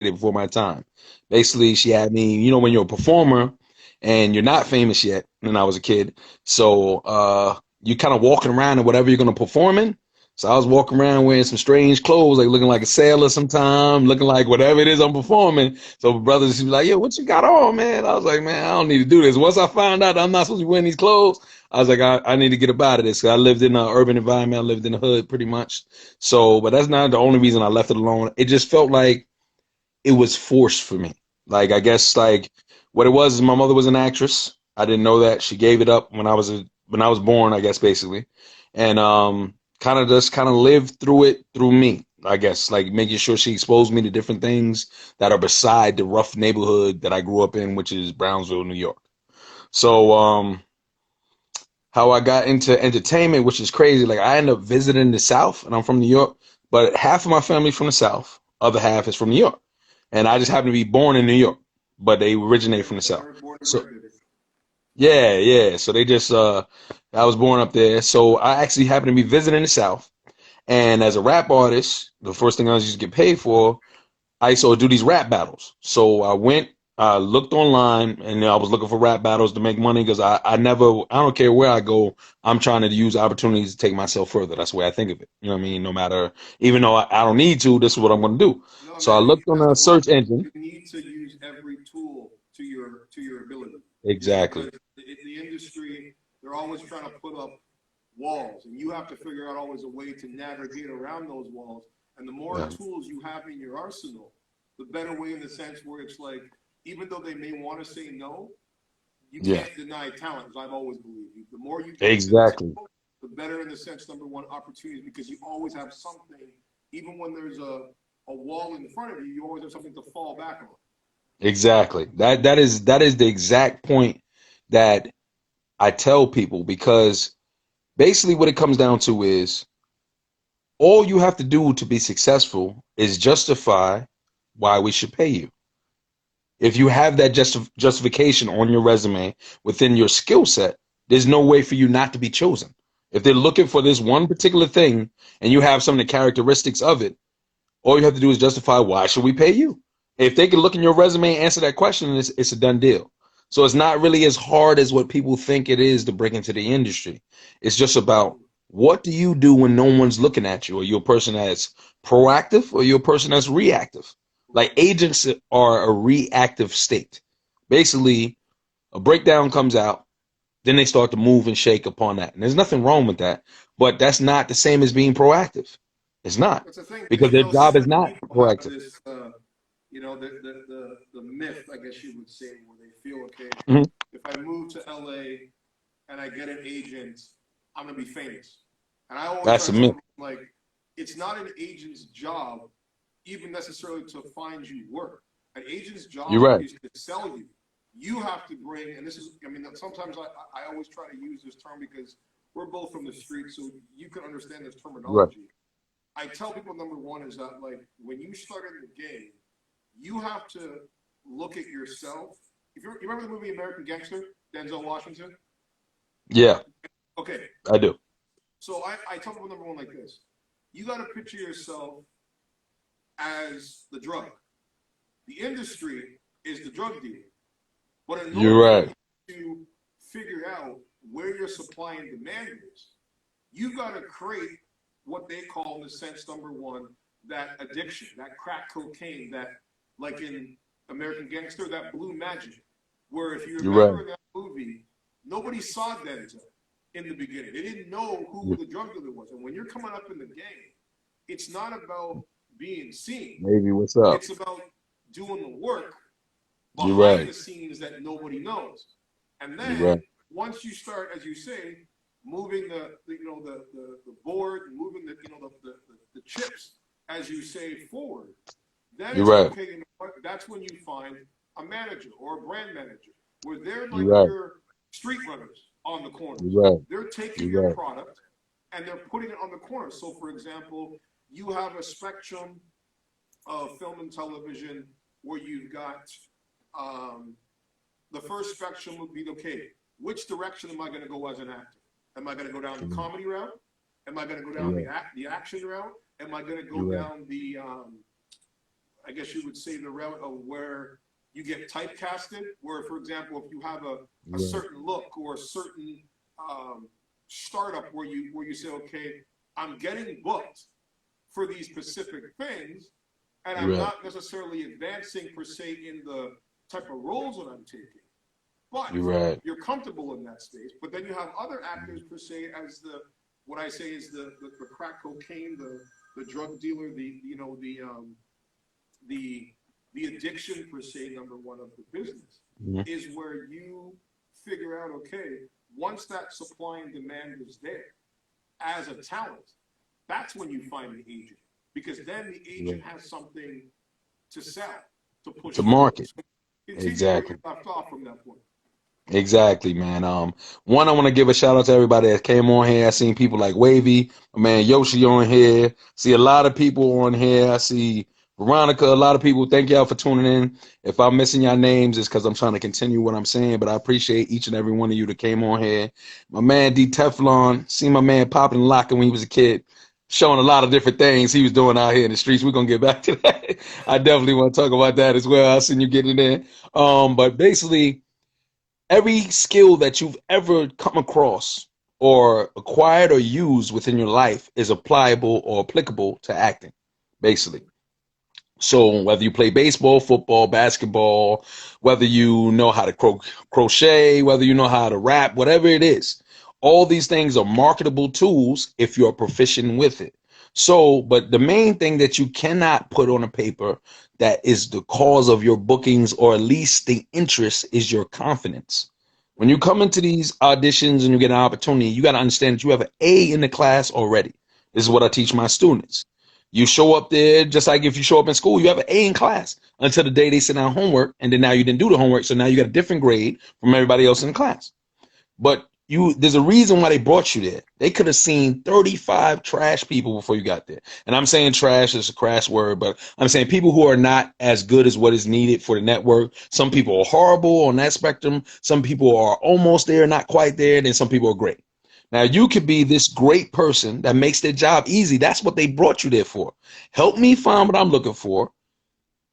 before my time. Basically, she had me, you know, when you're a performer and you're not famous yet, when I was a kid. So you kind of walking around in whatever you're gonna perform in. So I was walking around wearing some strange clothes, like looking like a sailor sometime, looking like whatever it is I'm performing. So brothers would be like, "Yo, what you got on, man?" I was like, "Man, I don't need to do this." Once I found out I'm not supposed to be wearing these clothes, I was like, I need to get up out of this. 'Cause I lived in an urban environment. I lived in the hood pretty much. So, but that's not the only reason I left it alone. It just felt like it was forced for me. Like, I guess like what it was is my mother was an actress. I didn't know that. She gave it up when I was born, I guess basically. And kind of lived through it through me, I guess, like making sure she exposed me to different things that are beside the rough neighborhood that I grew up in, which is Brownsville, New York. So how I got into entertainment, which is crazy. Like I ended up visiting the South, and I'm from New York, but half of my family's from the South, other half is from New York, and I just happen to be born in New York, but they originate from the South. Born and So raised. yeah, yeah. So they just I was born up there, so I actually happened to be visiting the South, and as a rap artist, the first thing I was used to get paid for I used to do these rap battles. So I went, I looked online, and I was looking for rap battles to make money because I never, I don't care where I go, I'm trying to use opportunities to take myself further. That's the way I think of it. You know what I mean? No matter, even though I don't need to, this is what I'm going to do. No, So I man, looked on that's a the point. search engine. You need to use every tool to your ability. Just Exactly. because in the industry, they're always trying to put up walls, and you have to figure out always a way to navigate around those walls. And the more Yeah. tools you have in your arsenal, the better way in the sense where it's like, even though they may want to say no, you Yeah. can't deny talent, as I've always believed. The more you bring to the Exactly. table, the better in the sense, number one, opportunities, because you always have something, even when there's a wall in front of you, you always have something to fall back on. Exactly. That is the exact point that I tell people because basically what it comes down to is all you have to do to be successful is justify why we should pay you. If you have that justification on your resume within your skill set, there's no way for you not to be chosen. If they're looking for this one particular thing and you have some of the characteristics of it, all you have to do is justify why should we pay you. If they can look in your resume and answer that question, it's a done deal. So it's not really as hard as what people think it is to break into the industry. It's just about what do you do when no one's looking at you? Are you a person that's proactive or are you a person that's reactive? Like agents are a reactive state. Basically, a breakdown comes out, then they start to move and shake upon that. And there's nothing wrong with that. But that's not the same as being proactive. It's not. That's the thing, because Because their so job is many not people have proactive. this, the myth, I guess you would say, where they feel, okay, Mhm. if I move to LA and I get an agent, I'm gonna be famous. And I always try That's to a tell myth. them, like, it's not an agent's job even necessarily to find you work. An agent's You're job right. is to sell you. You have to bring, and this is, I mean, sometimes I always try to use this term because we're both from the street, so you can understand this You're right. terminology. I tell people, number one is that, like, when you start in the game, you have to look at yourself. If you remember the movie American Gangster, Denzel Washington. Yeah, Okay, I do. so I tell people, number one, like this: you got to picture yourself as the drug. The industry is the drug dealer. But in You're order for right. you to figure out where your supply and demand is, you've got to create what they call, in the sense, number one, that addiction, that crack cocaine, that, like in American Gangster, that blue magic. Where, if you You're right. remember in that movie, nobody saw Denzel in the beginning. They didn't know who You- the drug dealer was. And when you're coming up in the game, it's not about being seen, Maybe what's up? it's about doing the work You're behind right. the scenes that nobody knows. And You're then right. once you start, as you say, moving the board, moving the chips, as you say, forward, then You're it's right. okay. You know what? That's when you find a manager or a brand manager, where they're You're like right. your street runners on the corners. You're right. They're taking You're your right. product and they're putting it on the corner. So, for example, you have a spectrum of film and television where you've got, um, the first spectrum would be, okay, which direction am I going to go as an actor? Am I going to go down the You're comedy route? Am I going to go down right. the action route? Am I going to go You're right. down the I guess you would say, the route of where you get typecasted, where, for example, if you have a certain look or a certain startup where you say, okay, I'm getting booked for these specific things, and I'm not necessarily advancing per se in the type of roles that I'm taking, but you're comfortable in that space. But then you have other actors per se as what I say is the crack cocaine, the drug dealer, the addiction per se, number one of the business, is where you figure out, okay, once that supply and demand is there as a talent, that's when you find the agent, because then the agent has something to sell, to push to forward. market. So continue Exactly. where you left off from that point. Exactly, man. One, I want to give a shout out to everybody that came on here. I seen people like Wavy, my man Yoshi on here. See a lot of people on here. I see Veronica, a lot of people. Thank y'all for tuning in. If I'm missing y'all names, it's because I'm trying to continue what I'm saying, but I appreciate each and every one of you that came on here. My man DTeflon, seen my man popping and locking when he was a kid, showing a lot of different things he was doing out here in the streets. We're gonna get back to that. I definitely want to talk about that as well. I seen you getting in. But basically, every skill that you've ever come across or acquired or used within your life is applicable or applicable to acting, basically. So whether you play baseball, football, basketball, whether you know how to crochet, whether you know how to rap, whatever it is, all these things are marketable tools if you're proficient with it. So, but the main thing that you cannot put on a paper that is the cause of your bookings, or at least the interest, is your confidence. When you come into these auditions and you get an opportunity, you got to understand that you have an A in the class already. This is what I teach my students. You show up there just like if you show up in school, you have an A in class until the day they send out homework, and then now you didn't do the homework, so now you got a different grade from everybody else in the class. But there's a reason why they brought you there. They could have seen 35 trash people before you got there. And I'm saying trash is a crass word, but I'm saying people who are not as good as what is needed for the network. Some people are horrible on that spectrum. Some people are almost there, not quite there. And then some people are great. Now, you could be this great person that makes their job easy. That's what they brought you there for. Help me find what I'm looking for.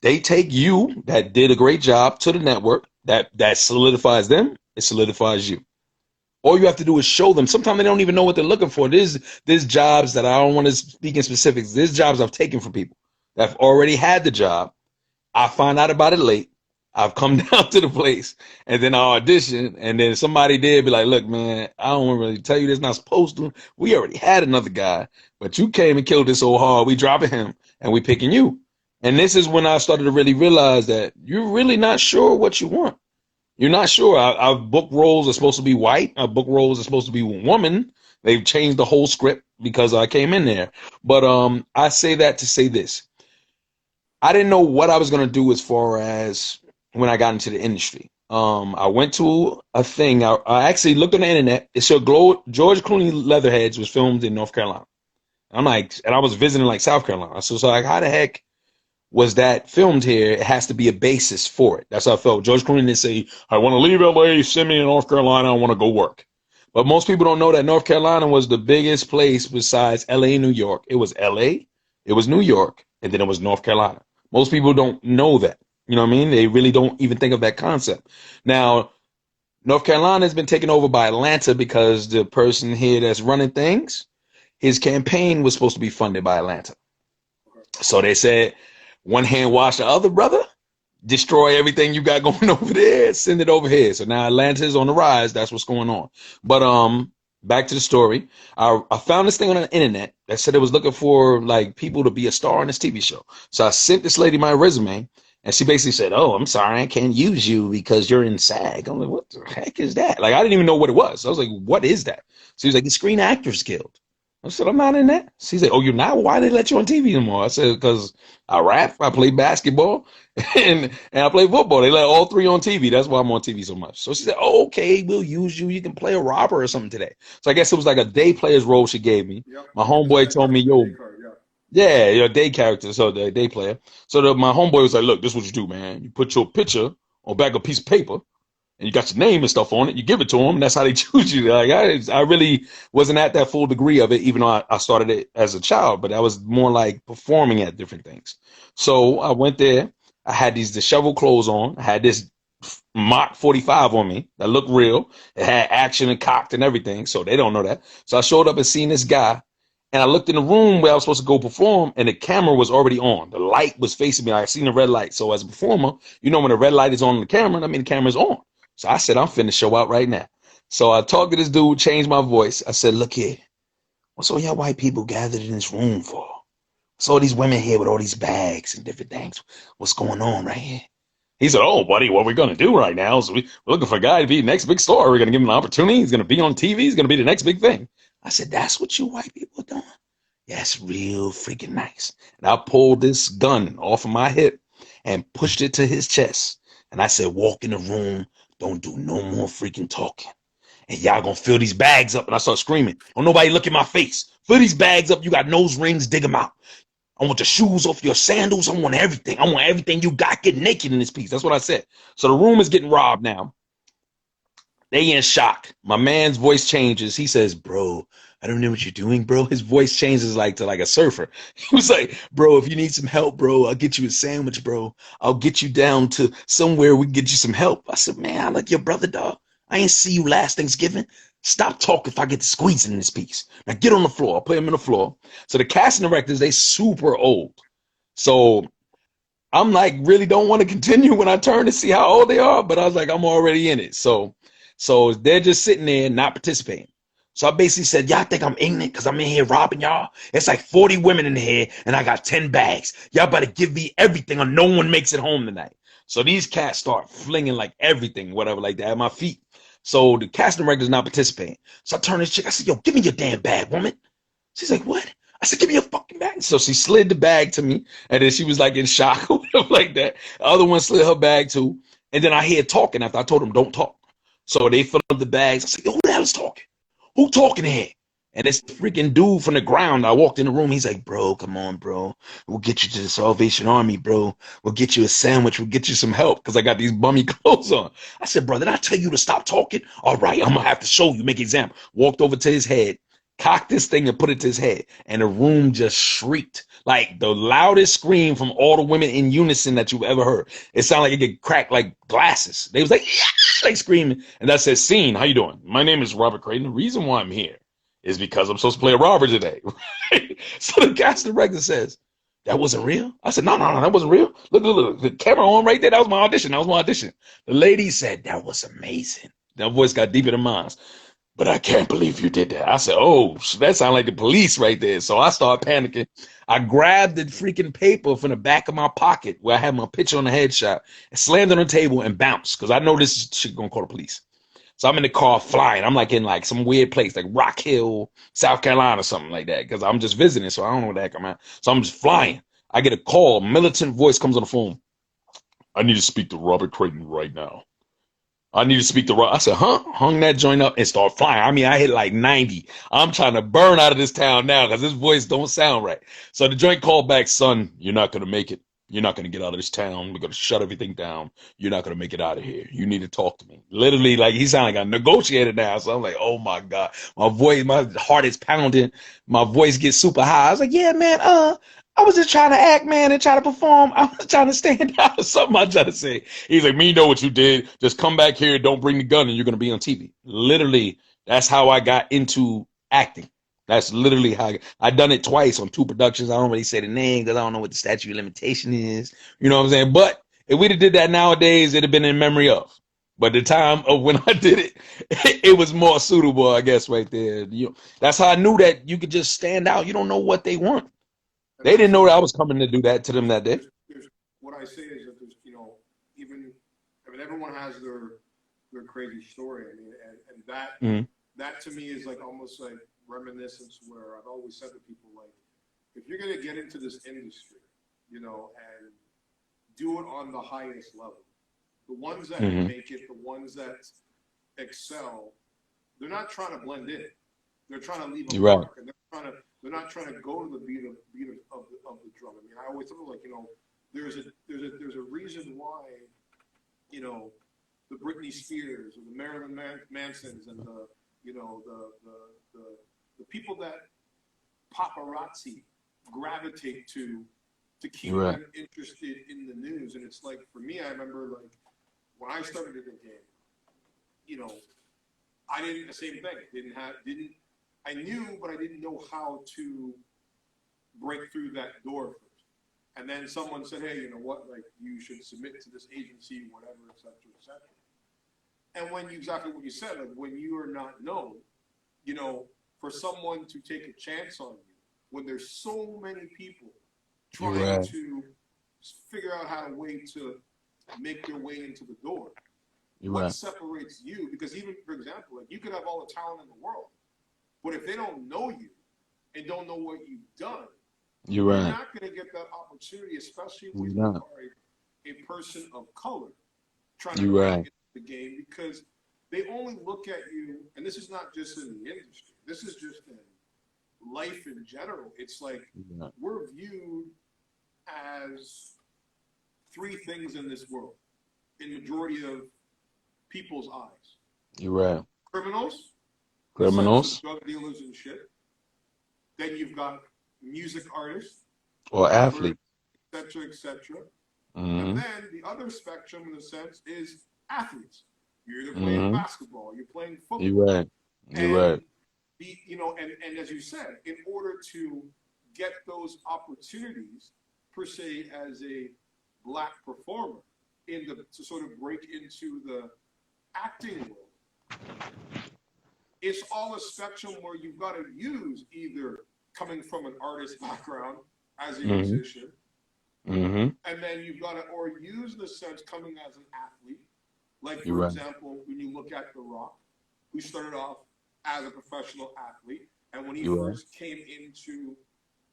They take you that did a great job to the network. That solidifies them. It solidifies you. All you have to do is show them. Sometimes they don't even know what they're looking for. There's jobs that I don't want to speak in specifics. There's jobs I've taken from people that have already had the job. I find out about it late. I've come down to the place, and then I audition, and then somebody did be like, look, man, I don't want to really tell you this, not supposed to. We already had another guy, but you came and killed it so hard. We dropping him, and we picking you. And this is when I started to really realize that you're really not sure what you want. You're not sure. I've booked roles are supposed to be white. I've booked roles are supposed to be woman. They've changed the whole script because I came in there. But I say that to say this. I didn't know what I was going to do as far as when I got into the industry. I went to a thing. I actually looked on the internet. It showed George Clooney Leatherheads was filmed in North Carolina. I'm like, and I was visiting like South Carolina. So like, how the heck was that filmed here? It has to be a basis for it. That's how I felt. George Clooney didn't say, I want to leave LA, send me to North Carolina, I want to go work. But most people don't know that North Carolina was the biggest place besides LA and New York. It was LA, it was New York, and then it was North Carolina. Most people don't know that. You know what I mean? They really don't even think of that concept. Now, North Carolina has been taken over by Atlanta because the person here that's running things, his campaign was supposed to be funded by Atlanta. So they said, one hand wash the other, brother. Destroy everything you got going over there. Send it over here. So now Atlanta is on the rise. That's what's going on. But back to the story. I found this thing on the internet that said it was looking for like people to be a star on this TV show. So I sent this lady my resume, and she basically said, "Oh, I'm sorry, I can't use you because you're in SAG." I'm like, "What the heck is that?" Like, I didn't even know what it was. I was like, "What is that?" She was like, "The Screen Actors Guild." I said, "I'm not in that." She said, "Oh, you're not? Well, why did they let you on TV anymore?" I said, "Because I rap, I play basketball, and I play football. They let all three on TV. That's why I'm on TV so much." So she said, "Oh, okay, we'll use you. You can play a robber or something today." So I guess it was like a day player's role she gave me. Yep. My homeboy told me, "Yo, yeah, you're a day character, so the day player." So my homeboy was like, "Look, this is what you do, man. You put your picture on back of a piece of paper, and you got your name and stuff on it, you give it to them, and that's how they choose you. Like I really wasn't at that full degree of it, even though I started it as a child, but I was more like performing at different things. So I went there. I had these disheveled clothes on. I had this Mach 45 on me that looked real. It had action and cocked and everything, so they don't know that. So I showed up and seen this guy, and I looked in the room where I was supposed to go perform, and the camera was already on. The light was facing me. I seen the red light. So as a performer, you know when the red light is on the camera, I mean the camera's on. So I said, I'm finna show out right now. So I talked to this dude, changed my voice. I said, look here, what's all y'all white people gathered in this room for? What's all these women here with all these bags and different things? What's going on right here? He said, oh, buddy, what we're going to do right now is we're looking for a guy to be the next big star. We're going to give him an opportunity. He's going to be on TV. He's going to be the next big thing. I said, that's what you white people are doing? Yeah, it's real freaking nice. And I pulled this gun off of my hip and pushed it to his chest. And I said, walk in the room. Don't do no more freaking talking. And y'all going to fill these bags up. And I start screaming. Don't nobody look in my face. Fill these bags up. You got nose rings. Dig them out. I want the shoes off your sandals. I want everything. I want everything you got. Get naked in this piece. That's what I said. So the room is getting robbed now. They in shock. My man's voice changes. He says, bro, I don't know what you're doing, bro. His voice changes like to like a surfer. He was like, bro, if you need some help, bro, I'll get you a sandwich, bro. I'll get you down to somewhere we can get you some help. I said, man, I like your brother, dog. I ain't see you last Thanksgiving. Stop talking if I get to squeezing in this piece. Now get on the floor. I'll put him on the floor. So the casting directors, they super old. So I'm like, really don't want to continue when I turn to see how old they are, but I was like, I'm already in it. So they're just sitting there not participating. So I basically said, y'all think I'm ignorant because I'm in here robbing y'all? It's like 40 women in here and I got 10 bags. Y'all better give me everything or no one makes it home tonight. So these cats start flinging like everything, whatever, like that at my feet. So the casting director's not participating. So I turned to this chick. I said, yo, give me your damn bag, woman. She's like, what? I said, give me your fucking bag. So she slid the bag to me. And then she was like in shock or whatever like that. The other one slid her bag too. And then I hear talking after I told them, don't talk. So they filled up the bags. I said, yo, who the hell is talking? Who talking here? And this freaking dude from the ground, I walked in the room. He's like, bro, come on, bro. We'll get you to the Salvation Army, bro. We'll get you a sandwich. We'll get you some help because I got these bummy clothes on. I said, brother, did I tell you to stop talking? All right, I'm going to have to show you, make an example. Walked over to his head, cocked this thing and put it to his head. And the room just shrieked. Like the loudest scream from all the women in unison that you've ever heard. It sounded like it could crack like glasses. They was like, yeah, like screaming. And that says, scene, how you doing? My name is Robert Crayton. The reason why I'm here is because I'm supposed to play a robber today. So the casting director says, that wasn't real? I said, no, that wasn't real. Look, the camera on right there. That was my audition. The lady said, that was amazing. That voice got deeper than mine. But I can't believe you did that. I said, oh, that sounds like the police right there. So I started panicking. I grabbed the freaking paper from the back of my pocket where I had my picture on the headshot and slammed it on the table and bounced because I know this shit gonna call the police. So I'm in the car flying. I'm like in like some weird place, like Rock Hill, South Carolina, or something like that, because I'm just visiting, so I don't know what the heck I'm at. So I'm just flying. I get a call. Militant voice comes on the phone. I need to speak to Robert Crayton right now. I need to speak to Rob. I said, huh? Hung that joint up and start flying. I mean, I hit like 90. I'm trying to burn out of this town now because this voice don't sound right. So the joint called back, son, you're not going to make it. You're not going to get out of this town. We're going to shut everything down. You're not going to make it out of here. You need to talk to me. Literally, like he sounded like a negotiator now. So I'm like, oh my God. My voice, my heart is pounding. My voice gets super high. I was like, yeah, man, I was just trying to act, man, and try to perform. I was trying to stand out or something I tried to say. He's like, me know what you did. Just come back here. Don't bring the gun and you're going to be on TV. Literally, that's how I got into acting. That's literally how I done it twice on two productions. I don't really say the name because I don't know what the statute of limitation is. You know what I'm saying? But if we'd have did that nowadays, it'd have been in memory of. But the time of when I did it, it was more suitable, I guess, right there. That's how I knew that you could just stand out. You don't know what they want. And They didn't know also, that I was coming to do that to them that day. there's what I say is that there's, even, I mean, everyone has their crazy story. I mean, and Mm-hmm. that to me is like almost like reminiscence where I've always said to people, like, if you're going to get into this industry, and do it on the highest level, the ones that Mm-hmm. make it, the ones that excel, they're not trying to blend in. They're trying to leave a You're right. mark, and they're not trying to go to the beat of the drum. I mean, I always feel like there's a reason why you know the Britney Spears or the Marilyn Mansons and the you know the people that paparazzi gravitate to keep You're right. them interested in the news. And it's like for me, I remember like when I started in the game, you know, I didn't the same thing. Didn't I knew, but I didn't know how to break through that door first. And then someone said, hey, you know what? Like you should submit to this agency, whatever, et cetera, et cetera. And when you exactly what you said, like when you are not known, you know, for someone to take a chance on you, when there's so many people You're trying right. to figure out how to make their way into the door, You're what right. separates you? Because even for example, like you could have all the talent in the world, but if they don't know you and don't know what you've done, You're you're right. not going to get that opportunity, especially You're when you not. are a person of color trying to You're break right. into the game because they only look at you, and this is not just in the industry, this is just in life in general. It's like You're right. we're viewed as three things in this world, in majority of people's eyes. You're right. Criminals, in the sense of Criminals drug dealers and shit. Then you've got music artists, or rappers, athletes. etc., etc. And Mm-hmm. then the other spectrum, in a sense, is athletes. You're either playing Mm-hmm. basketball, you're playing You're football, right. You're and right. and as you said, in order to get those opportunities, per se, as a black performer, to sort of break into the acting world, it's all a spectrum where you've got to use either coming from an artist background as a Mm-hmm. musician, Mm-hmm. and then you've got to, or use the sense coming as an athlete. Like, You're for right. example, when you look at The Rock, who started off as a professional athlete, and when he You're right. first came into,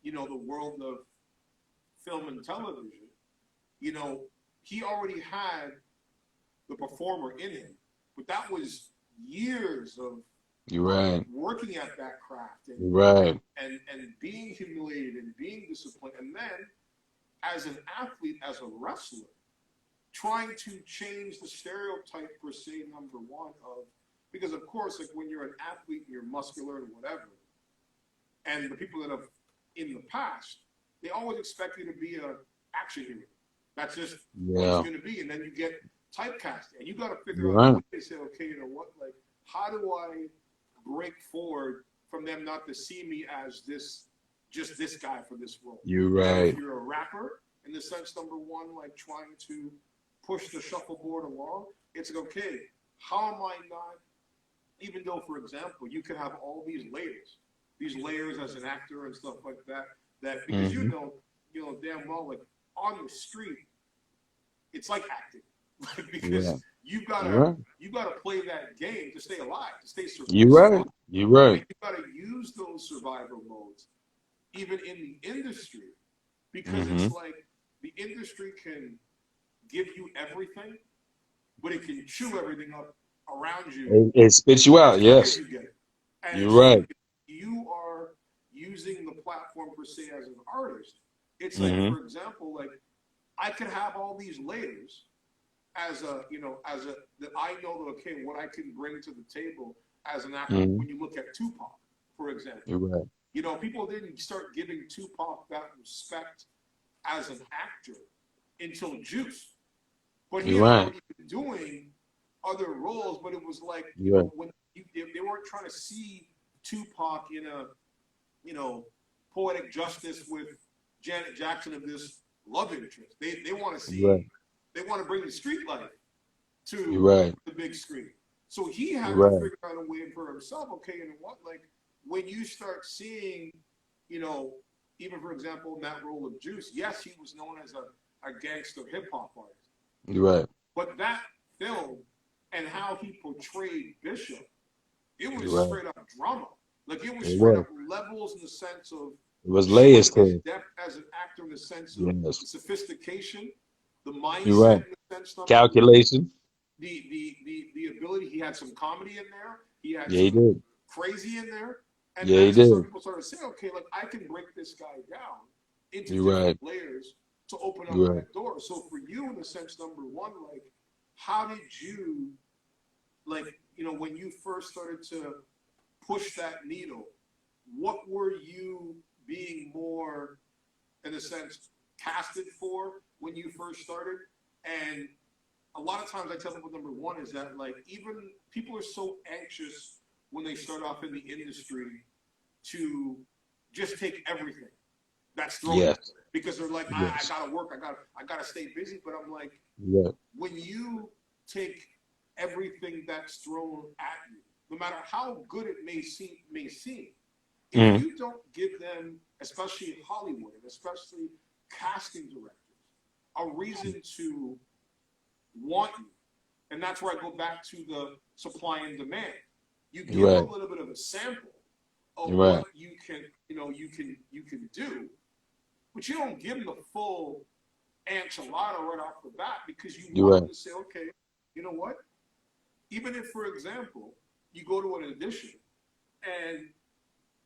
the world of film and television, you know, he already had the performer in him. But that was years You're of right. working at that craft and You're right. and being humiliated and being disappointed. And then as an athlete, as a wrestler, trying to change the stereotype per se, number one, of because of course, like when you're an athlete and you're muscular and whatever, and the people that have in the past, they always expect you to be a action hero. That's just what it's Yeah. going to be, and then you get typecast, and you got to figure You're out a right. way to say, okay, you know what, like, how do I break forward from them not to see me as just this guy for this role? You're And if right. you're a rapper, in the sense number one, like trying to push the shuffleboard along, it's like, okay, how am I not? Even though, for example, you could have all these layers as an actor and stuff like that. That because Mm-hmm. damn well, like on the street, it's like acting, like Yeah. because You're right. you gotta play that game to stay alive, to You're survive, right. You're right. and you gotta use those survival modes, even in the industry, because Mm-hmm. it's like the industry can give you everything, but it can chew everything up around you It spits you as out. quick as Yes. you get it. And You're it's like right. if you are using the platform per se as an artist, it's like, Mm-hmm. for example, like I could have all these layers as a that I know that okay, what I can bring to the table as an actor. Mm-hmm. When you look at Tupac, for example, You're right. people didn't start giving Tupac that respect as an actor until Juice. But he You're had right. already been doing other roles, but it was like, You're right. when they weren't trying to see Tupac in a, poetic justice with Janet Jackson of this love interest. They want to You're right. see, they want to bring the street life You're to right. the big screen. So he had You're to right. figure out a way for himself, okay, you know what, like when you start seeing, you know, even for example, in that role of Juice, yes, he was known as a gangster hip hop artist. You're right. But that film and how he portrayed Bishop, it was You're right. straight up drama. Like it was It straight was. up levels in the sense of It was layers showing to his it. depth as an actor in the sense of Yes. the sophistication, the You're mindset right. in the sense number one, Calculation. the ability. He had some comedy in there. He had Yeah, he some did. crazy in there, and Yeah, he that's when some did. people started saying, okay, like I can break this guy down into You're different right. layers to open up You're right. that door. So for you, in the sense number one, like how did you, like, when you first started to push that needle, what were you being more, in a sense, casted for when you first started? And a lot of times I tell people, number one is that, like, even people are so anxious when they start off in the industry to just take everything that's thrown at them, Yes. because they're like, I Yes. gotta work, I gotta stay busy. But I'm like, Yeah. when you take everything that's thrown at you, no matter how good it may seem, if Mm-hmm. you don't give them, especially in Hollywood, and especially casting directors, a reason to want you, and that's where I go back to the supply and demand. You give them a Right. little bit of a sample of what Right. you can do, but you don't give them the full enchilada right off the bat, because you You're want right. them to say, okay, you know what? Even if, for example, you go to an audition and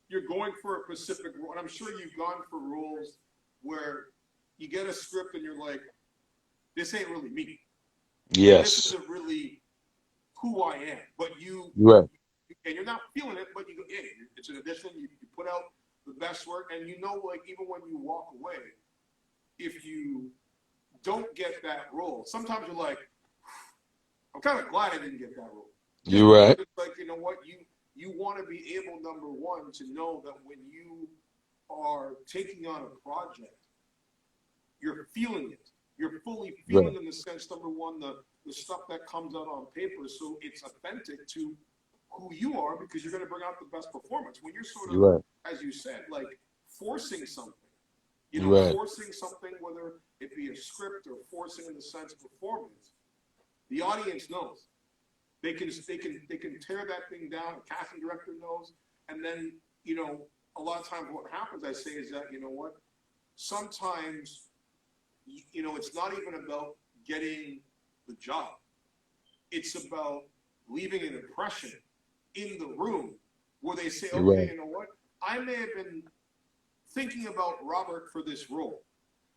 you're going for a specific role, and I'm sure you've gone for roles where you get a script and you're like, this ain't really me, and this Yes. isn't really who I am. But you, You're right. and you're not feeling it, but you go, yeah, it's an audition. You put out the best work, and like, even when you walk away, if you don't get that role, sometimes you're like, I'm kind of glad I didn't get that role, just You're because right. it's like, you know what, you want to be able, number one, to know that when you are taking on a project, you're feeling it. You're fully Right. feeling, in the sense, number one, the stuff that comes out on paper, so it's authentic to who you are, because you're going to bring out the best performance. When you're sort of, You're right. as you said, like, forcing something, You're right. forcing something, whether it be a script or forcing, in the sense, performance, the audience knows. They can tear that thing down. The casting director knows, and then, a lot of times what happens, I say, is that, you know what, sometimes, it's not even about getting the job. It's about leaving an impression in the room where they say, You're okay, right. you know what, I may have been thinking about Robert for this role,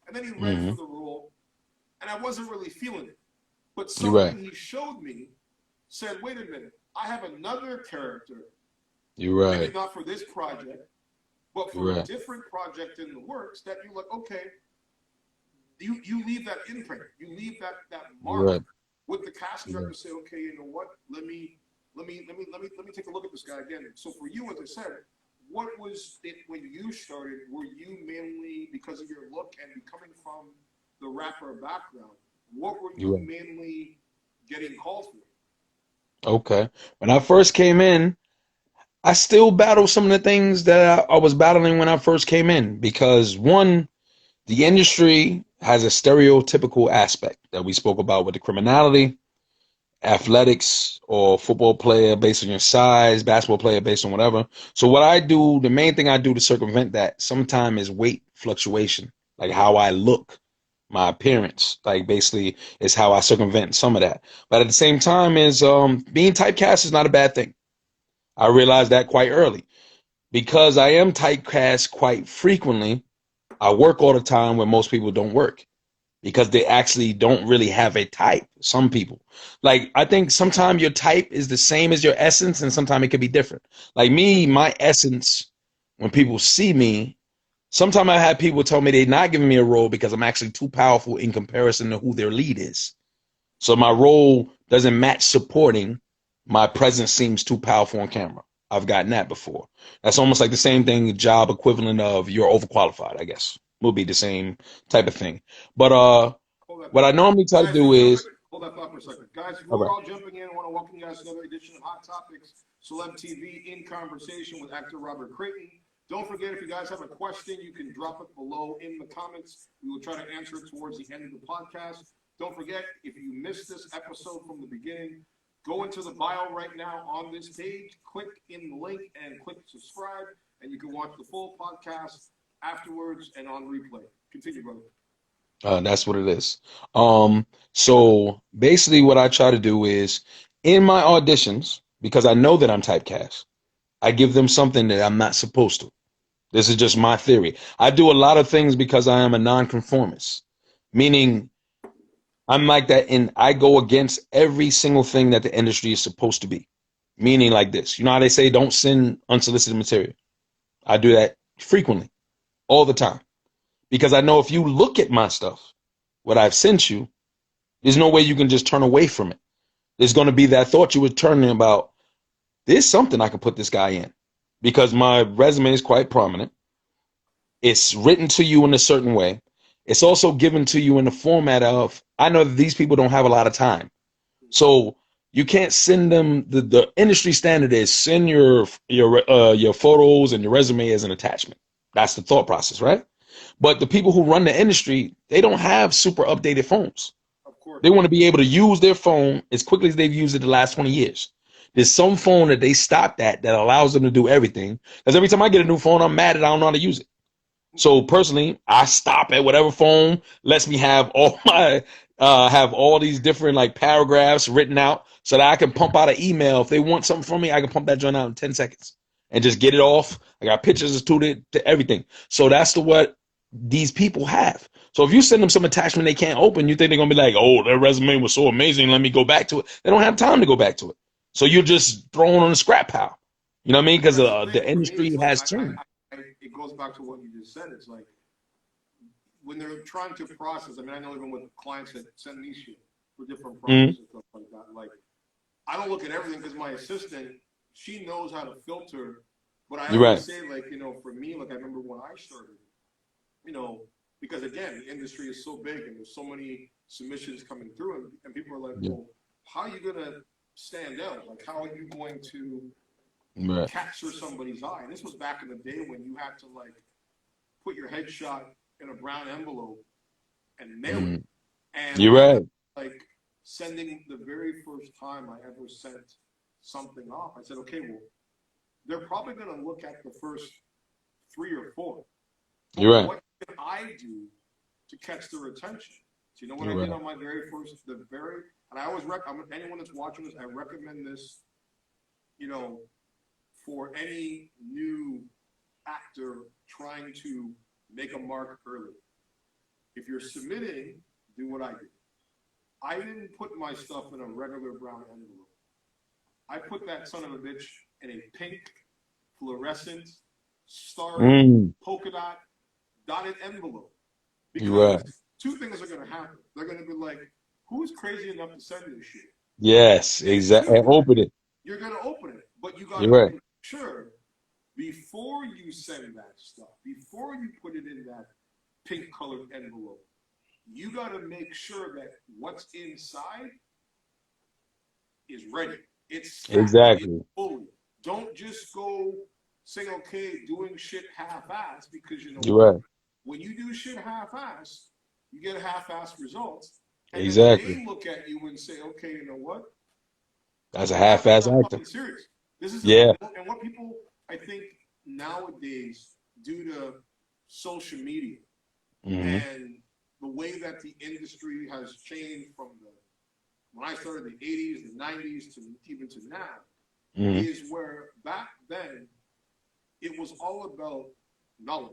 and then he read Mm-hmm. for the role, and I wasn't really feeling it. But You're right. something he showed me said, wait a minute, I have another character, You're maybe right. not for this project, but You're for a right. different project in the works, that you're like, okay, you leave that imprint, you leave that You're mark right. with the casting You're director, right. say, okay, you know what, let me take a look at this guy again. So for you, as I said, what was it when you started? Were you mainly, because of your look and coming from the rapper background, what were You're you right. mainly getting called for? Okay. When I first came in, I still battle some of the things that I was battling when I first came in because one, the industry has a stereotypical aspect that we spoke about with the criminality, athletics, or football player based on your size, basketball player based on whatever. So what I do, the main thing I do to circumvent that sometimes is weight fluctuation, like how I look, my appearance, like basically is how I circumvent some of that. But at the same time, is being typecast is not a bad thing. I realized that quite early because I am typecast quite frequently. I work all the time where most people don't work because they actually don't really have a type. Some people, like, I think sometimes your type is the same as your essence, and sometimes it could be different. Like me, my essence, when people see me, sometimes I have people tell me they're not giving me a role because I'm actually too powerful in comparison to who their lead is. So my role doesn't match supporting. My presence seems too powerful on camera. I've gotten that before. That's almost like the same thing, job equivalent of you're overqualified, I guess. Will be the same type of thing. But Hold that what I thought. normally try to Guys, do we're jumping. is Hold that thought for a second. Guys, all we're right. all jumping in. I want to welcome you guys to another edition of Hot Topics Celeb TV in conversation with actor Robert Crayton. Don't forget, if you guys have a question, you can drop it below in the comments. We will try to answer it towards the end of the podcast. Don't forget, if you missed this episode from the beginning, go into the bio right now on this page, click in the link, and click subscribe, and you can watch the full podcast afterwards and on replay. Continue, brother. That's what it is. So basically what I try to do is in my auditions, because I know that I'm typecast, I give them something that I'm not supposed to. This is just my theory. I do a lot of things because I am a nonconformist, meaning I'm like that, and I go against every single thing that the industry is supposed to be. Meaning like this. You know how they say don't send unsolicited material? I do that frequently, all the time. Because I know if you look at my stuff, what I've sent you, there's no way you can just turn away from it. There's going to be that thought you were turning about, there's something I could put this guy in. Because my resume is quite prominent. It's written to you in a certain way. It's also given to you in the format of, I know that these people don't have a lot of time. So you can't send them, the industry standard is send your photos and your resume as an attachment. That's the thought process, right? But the people who run the industry, they don't have super updated phones. Of course. They want to be able to use their phone as quickly as they've used it the last 20 years. There's some phone that they stopped at that allows them to do everything. Because every time I get a new phone, I'm mad that I don't know how to use it. So personally, I stop at whatever phone lets me have all my have all these different like paragraphs written out so that I can pump out an email. If they want something from me, I can pump that joint out in 10 seconds and just get it off. I got pictures to everything. So that's the what these people have. So if you send them some attachment they can't open, you think they're gonna be like, oh, their resume was so amazing, let me go back to it. They don't have time to go back to it. So you're just throwing on a scrap pile. You know what I mean? Because That's the the thing for me. industry It's like has changed. it goes back to what you just said. It's like when they're trying to process. I mean, I know even with clients that send me shit for different Mm-hmm. projects and stuff like that. Like I don't look at everything because my assistant, she knows how to filter. But I You're right. always say, like, for me, like I remember when I started, you know, because again, the industry is so big and there's so many submissions coming through, and people are like, Yeah. well, how are you gonna stand out? Like, how are you going to Right. capture somebody's eye? And this was back in the day when you had to like put your headshot in a brown envelope and mail Mm-hmm. it. And You're I remember right. like sending the very first time I ever sent something off. I said, okay, well, they're probably going to look at the first three or four. But You're right. what can I do to catch their attention? So you know what I You're did right. on my very first, and I always anyone that's watching this, I recommend this, you know, for any new actor trying to make a mark early. If you're submitting, do what I did. I didn't put my stuff in a regular brown envelope. I put that son of a bitch in a pink, fluorescent, starry, Mm. polka dotted envelope. You're Because right. two things are going to happen. They're going to be like, who's crazy enough to send this shit? Yes, And exactly. And two, open it. you're going to open it. But you got You're to right. make sure before you send that stuff, before you put it in that pink colored envelope, you got to make sure that what's inside is ready. It's stacked. It's Exactly. fully. Don't just go say, okay, doing shit half-ass, because you know You're what? right. When you do shit half-ass, you get half-ass results. And then Exactly. they look at you and say, okay, you know what? That's a This guy's half-ass not actor. fucking serious. This is, Yeah. and what people, I think, nowadays, due to social media Mm-hmm. and the way that the industry has changed from when I started in the 80s, the 90s, to even to now, Mm-hmm. is where back then it was all about knowledge.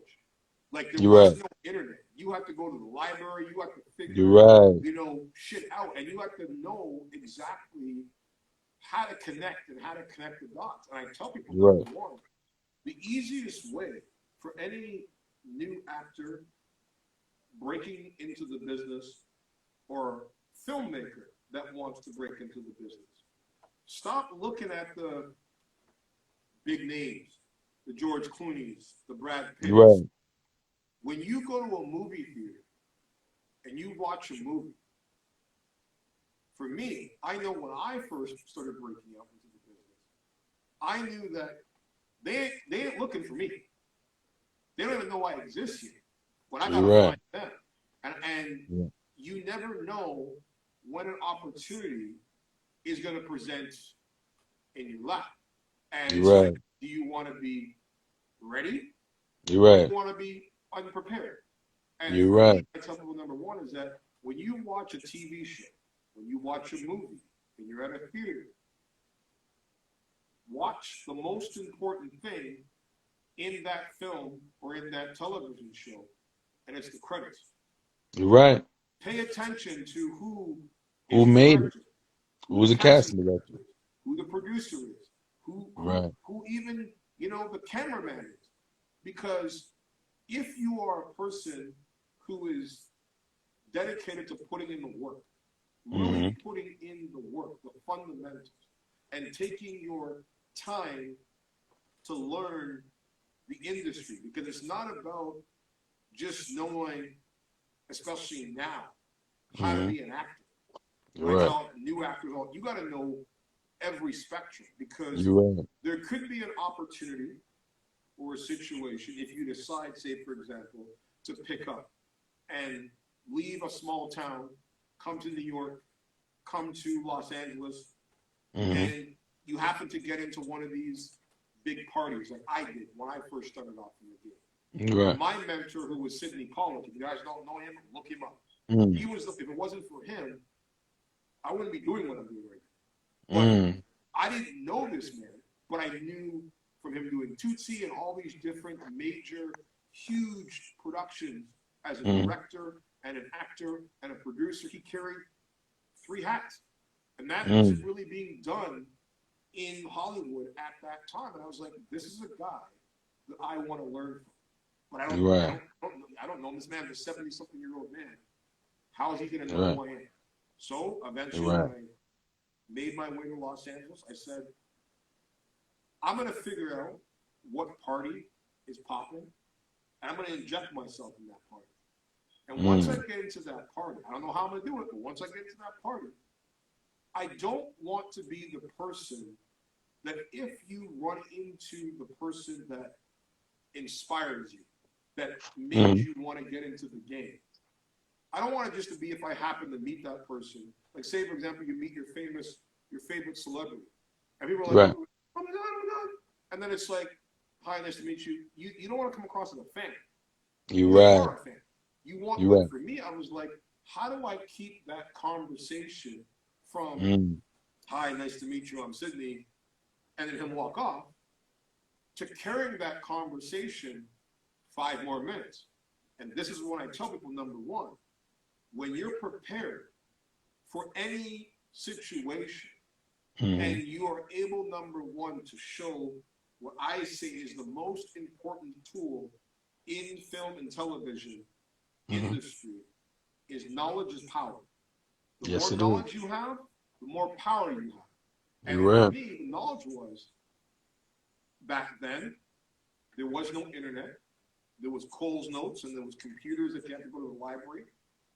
Like there You're was right. no internet. You had to go to the library. You had to You're figure, right. shit out, and you had to know exactly how to connect and how to connect the dots. And I tell people, You're number right. one, the easiest way for any new actor breaking into the business or filmmaker that wants to break into the business, stop looking at the big names, the George Clooney's, the Brad You're Pitts. right. When you go to a movie theater and you watch a movie, for me, I know when I first started breaking out into the business, I knew that they ain't looking for me. They don't even know I exist yet, but I You're gotta find right. them. And Yeah. you never know when an opportunity is going to present in your lap. And You're it's like, right. do you want to be ready You're or do you right. want to be unprepared? And You're for me, right. I tell people number one is that when you watch a TV show, when you watch a movie, and you're at a theater, watch the most important thing in that film or in that television show, and it's the credits. You're right. pay attention to who Who is the made it? director, Who who was the the casting casting director? director is, who the producer is, Right. who even, the cameraman is. Because if you are a person who is dedicated to putting in the work, really Mm-hmm. putting in the work, the fundamentals, and taking your time to learn the industry, because it's not about just knowing, especially now, how to Mm-hmm. be an actor. When I You're right. tell new actors, you got to know every spectrum, because You're right. there could be an opportunity or a situation if you decide, say, for example, to pick up and leave a small town, come to New York, come to Los Angeles, Mm-hmm. and you happen to get into one of these big parties like I did when I first started off in the game. You're right. My mentor, who was Sidney Pollack, if you guys don't know him, look him up. Mm. He was, if it wasn't for him, I wouldn't be doing what I'm doing right now. But Mm. I didn't know this man, but I knew from him doing Tootsie and all these different major, huge productions as a Mm. director and an actor and a producer. He carried 3 hats. And that wasn't Mm. really being done in Hollywood at that time. And I was like, this is a guy that I want to learn from. But You're right. I don't know this man, the 70-something-year-old man. How is he going to You're know right. who I am? So You're eventually, right. when I made my way to Los Angeles, I said, I'm going to figure out what party is popping, and I'm going to inject myself in that party. And once I Mm. get into that party, I don't know how I'm going to do it, but once I get into that party, I don't want to be the person that if you run into the person that inspires you, that made Mm. you want to get into the game. I don't want it just to be if I happen to meet that person. Like, say, for example, you meet your favorite celebrity. And people are like, Right. oh my God, oh my God. And then it's like, hi, nice to meet you. You don't want to come across as a fan. You're You right. are a fan. You want, You're like, right. for me, I was like, how do I keep that conversation from, Mm. hi, nice to meet you, I'm Sydney, and then him walk off, to carrying that conversation 5 more minutes. And this is when I tell people, number one, when you're prepared for any situation Mm. and you are able, number one, to show what I say is the most important tool in film and television Mm-hmm. industry is knowledge is power. The Yes, more it is. knowledge you have, the more power you have. You're And for right. me, the knowledge was, back then, there was no internet. There was Cole's notes and there was computers that you had to go to the library.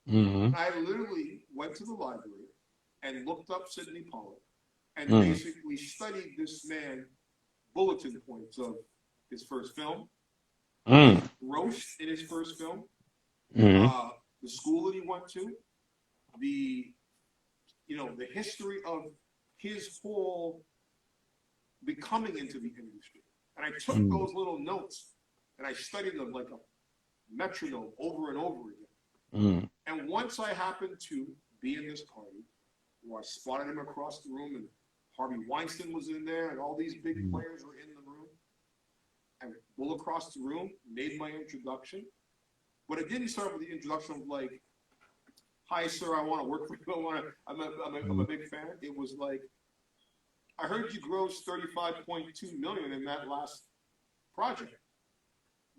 Mm-hmm. I literally went to the library and looked up Sidney Pollack and Mm. basically studied this man bulletin points of his first film, his Mm. roast in his first film, Mm. the school that he went to, the the history of his whole becoming into the industry. And I took Mm. those little notes and I studied them like a metronome over and over again. Mm. And once I happened to be in this party, where I spotted him across the room, and Harvey Weinstein was in there, and all these big Mm. players were in the room, I pulled across the room, made my introduction, but it didn't start with the introduction of like, "Hi, sir, I want to work for you. I'm a Mm. big fan." It was like, "I heard you grossed 35.2 million in that last project."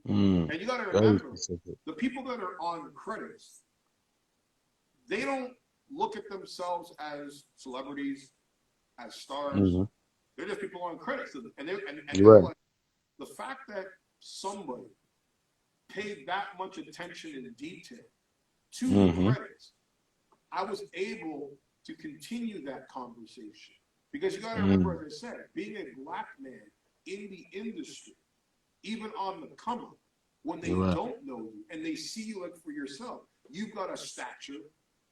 Mm. And you got to Very remember, specific. the people that are on credits, they don't look at themselves as celebrities, as stars. Mm-hmm. They're just people on credits. And they're You're right. like, the fact that somebody paid that much attention in detail to the Mm-hmm. credits, I was able to continue that conversation. Because you got to remember, Mm. as I said, being a black man in the industry, even on the come up, when You're they right. don't know you and they see you like for yourself, you've got a stature,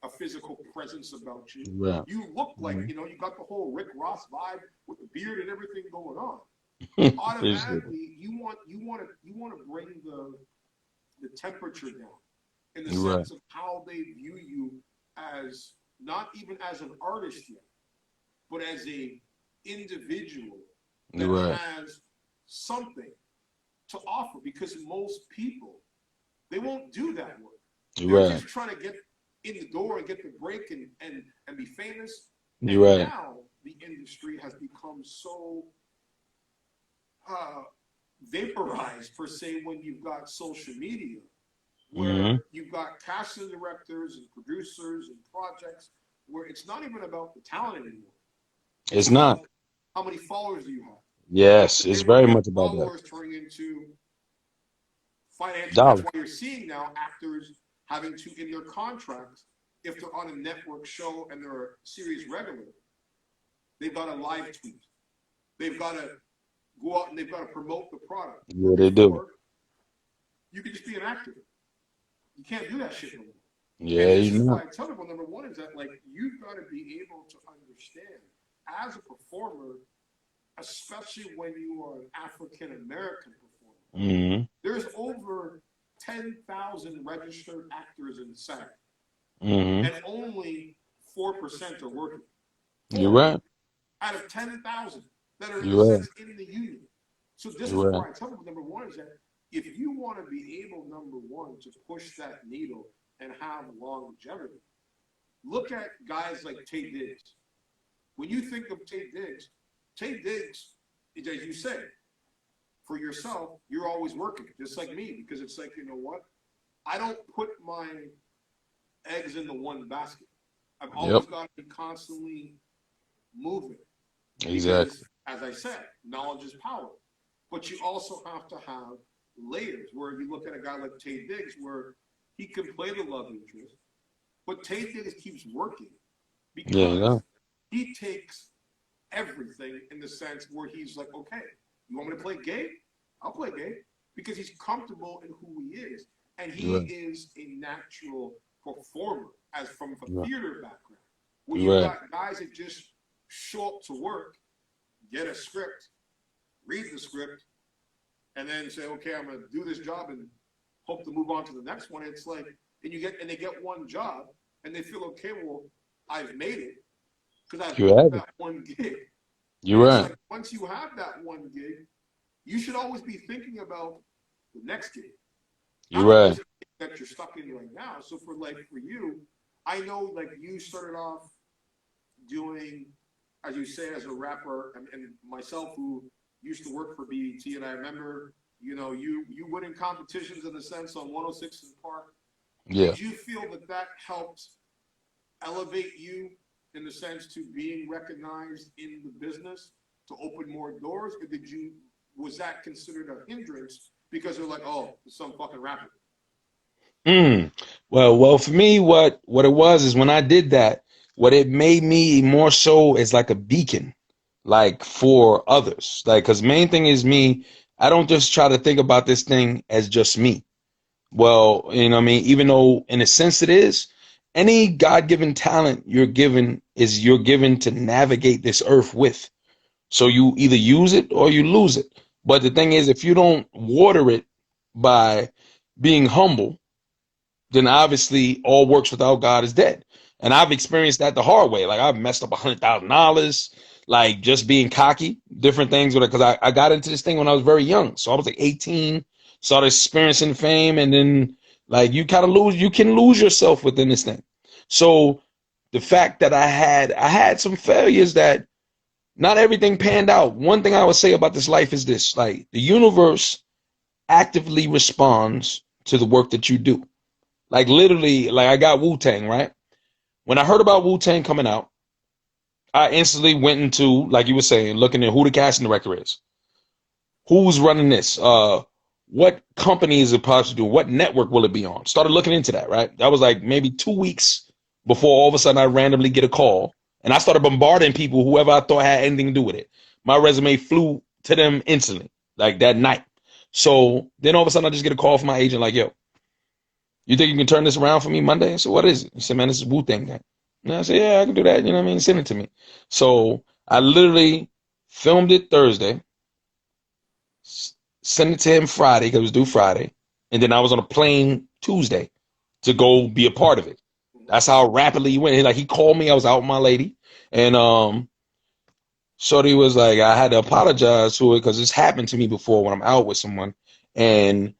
a physical presence about you. You're right. You look like, Mm-hmm. you got the whole Rick Ross vibe with the beard and everything going on. Appreciate it. Automatically, you want to bring the temperature down in the You're right. sense of how they view you as not even as an artist yet, but as a individual that You're right. has something to offer, because most people, they won't do that work. You're They're right. just trying to get in the door and get the break and be famous. You're And right. now the industry has become so vaporized, per se, when you've got social media, Mm-hmm. where you've got casting directors and producers and projects, where it's not even about the talent anymore. It's It's not. about how many followers do you have. Yes, At the it's end of the very day, much about that. followers turning into financial. That's Dollar. why you're seeing now actors having to, in their contracts, if they're on a network show and they're a series regular, they've got to live tweet. They've got to go out and they've got to promote the product. Where Yeah, they do. before, you could just be an actor. You can't do that shit no more. Yeah, And this you is know. why I tell people, number one is that, like, you've got to be able to understand as a performer, especially when you are an African American performer. Mm-hmm. There's over 10,000 registered actors in SAG, Mm-hmm. and only 4% are working. You're 4 right. out of 10,000 that are, in a You're right. sense, in the union. So this is You're right. why I tell people, number one is that if you want to be able, number one, to push that needle and have longevity, look at guys like Taye Diggs. When you think of Taye Diggs, as you say, for yourself, you're always working, just like me, because it's like, you know what? I don't put my eggs into one basket. I've Yep. always got to be constantly moving. Exactly. Because, as I said, knowledge is power. But you also have to have layers, where you look at a guy like Taye Diggs, where he can play the love interest, but Taye Diggs keeps working Yeah, you because know. he takes everything in the sense where he's like, okay, you want me to play gay? I'll play gay, because he's comfortable in who he is. And he You're right. is a natural performer, as from a You're right. theater background, where You're you've right. got guys that just show up to work, get a script, read the script, and then say, okay, I'm going to do this job and hope to move on to the next one. It's like, and they get one job, and they feel, okay, well, I've made it because I've You booked have it. that one gig. You're And it's right. like, once you have that one gig, you should always be thinking about the next gig, You're not right. this gig that you're stuck in right now. So for you, I know, like, you started off doing, as you say, as a rapper, and myself, who used to work for BET, and I remember, you win in competitions, in a sense, on 106 in Park. Yeah. Did you feel that helped elevate you in the sense to being recognized in the business to open more doors, or was that considered a hindrance because they're like, oh, some fucking rapper? Mm. Well, for me, what it was is when I did that, what it made me more so is like a beacon, like for others. Like, because main thing is me. I don't just try to think about this thing as just me. Well, you know what I mean? Even though in a sense it is, any God-given talent you're given to navigate this earth with. So you either use it or you lose it. But the thing is, if you don't water it by being humble, then obviously all works without God is dead. And I've experienced that the hard way. Like, I've messed up $100,000, like just being cocky, different things with it. Because I got into this thing when I was very young. So I was like 18, started experiencing fame, and then like you can lose yourself within this thing. So the fact that I had some failures, that not everything panned out. One thing I would say about this life is this: like, the universe actively responds to the work that you do. Like, literally, like, I got Wu-Tang, right? When I heard about Wu-Tang coming out, I instantly went into, like you were saying, looking at who the casting director is. Who's running this? What company is it supposed to do? What network will it be on? Started looking into that, right? That was like maybe 2 weeks before all of a sudden I randomly get a call. And I started bombarding people, whoever I thought had anything to do with it. My resume flew to them instantly, like that night. So then all of a sudden I just get a call from my agent, like, yo, you think you can turn this around for me Monday? I said, what is it? He said, man, this is Wu-Tang thing. And I said, yeah, I can do that. You know what I mean? Send it to me. So I literally filmed it Thursday, sent it to him Friday, because it was due Friday. And then I was on a plane Tuesday to go be a part of it. That's how rapidly he went. Like, he called me. I was out with my lady. And Shorty was like, I had to apologize to it because it's happened to me before when I'm out with someone. And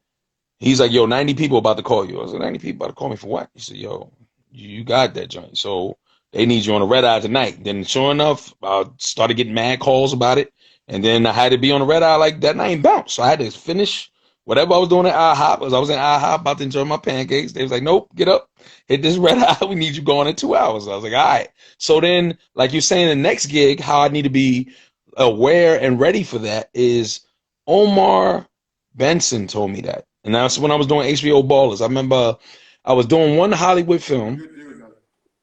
he's like, yo, 90 people about to call you. I was like, 90 people about to call me for what? He said, yo, You got that joint. So they need you on the red eye tonight. Then sure enough, I started getting mad calls about it. And then I had to be on the red eye like that night and bounce. So I had to finish whatever I was doing at IHOP. As I was in IHOP about to enjoy my pancakes, they was like, nope, get up, hit this red eye. We need you going in 2 hours. I was like, all right. So then, like you're saying, the next gig, how I need to be aware and ready for that is Omar Benson told me that. And that's when I was doing HBO Ballers. I remember I was doing one Hollywood film.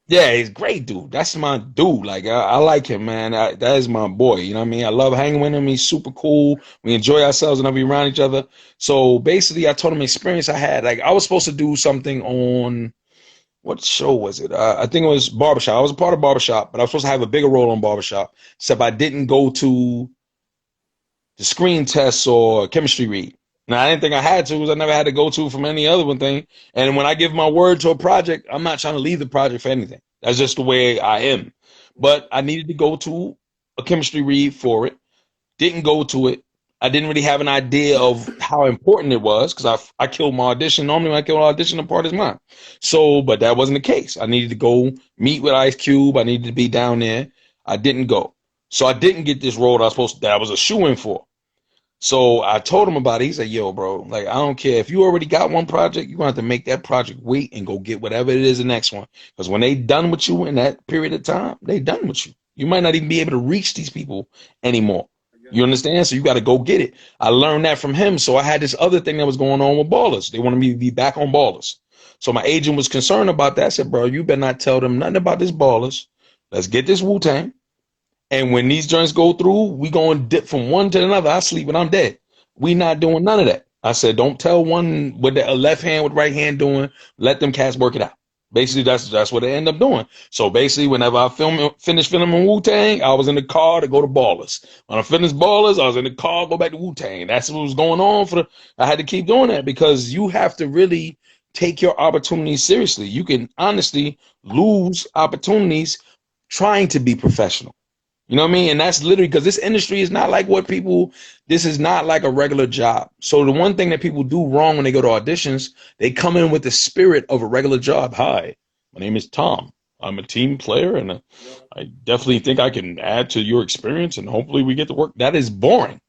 Yeah, he's a great dude. That's my dude. Like I like him, man. That is my boy. You know what I mean? I love hanging with him. He's super cool. We enjoy ourselves whenever we're around each other. So basically, I told him the experience I had. Like I was supposed to do something on what show was it? I think it was Barbershop. I was a part of Barbershop, but I was supposed to have a bigger role on Barbershop. Except I didn't go to the screen tests or chemistry read. Now, I didn't think I had to because I never had to go to from any other one thing. And when I give my word to a project, I'm not trying to leave the project for anything. That's just the way I am. But I needed to go to a chemistry read for it. Didn't go to it. I didn't really have an idea of how important it was because I killed my audition. Normally, when I kill an audition, the part is mine. So, but that wasn't the case. I needed to go meet with Ice Cube. I needed to be down there. I didn't go. So I didn't get this role that I was a shoo-in for. So I told him about it. He said, yo, bro, like, I don't care. If you already got one project, you're going to have to make that project wait and go get whatever it is the next one. Because when they done with you in that period of time, they done with you. You might not even be able to reach these people anymore. You understand? So you got to go get it. I learned that from him. So I had this other thing that was going on with Ballers. They wanted me to be back on Ballers. So my agent was concerned about that. I said, bro, you better not tell them nothing about this Ballers. Let's get this Wu-Tang. And when these joints go through, we going to dip from one to another. I sleep when I'm dead. We not doing none of that. I said, don't tell one what the left hand with right hand doing. Let them cats work it out. Basically, that's what they end up doing. So basically, whenever I finished filming Wu-Tang, I was in the car to go to Ballers. When I finished Ballers, I was in the car, go back to Wu-Tang. That's what was going on. I had to keep doing that because you have to really take your opportunities seriously. You can honestly lose opportunities trying to be professional. You know what I mean? And that's literally because this industry is not like this is not like a regular job. So the one thing that people do wrong when they go to auditions, they come in with the spirit of a regular job. Hi, my name is Tom. I'm a team player and I definitely think I can add to your experience and hopefully we get to work. That is boring.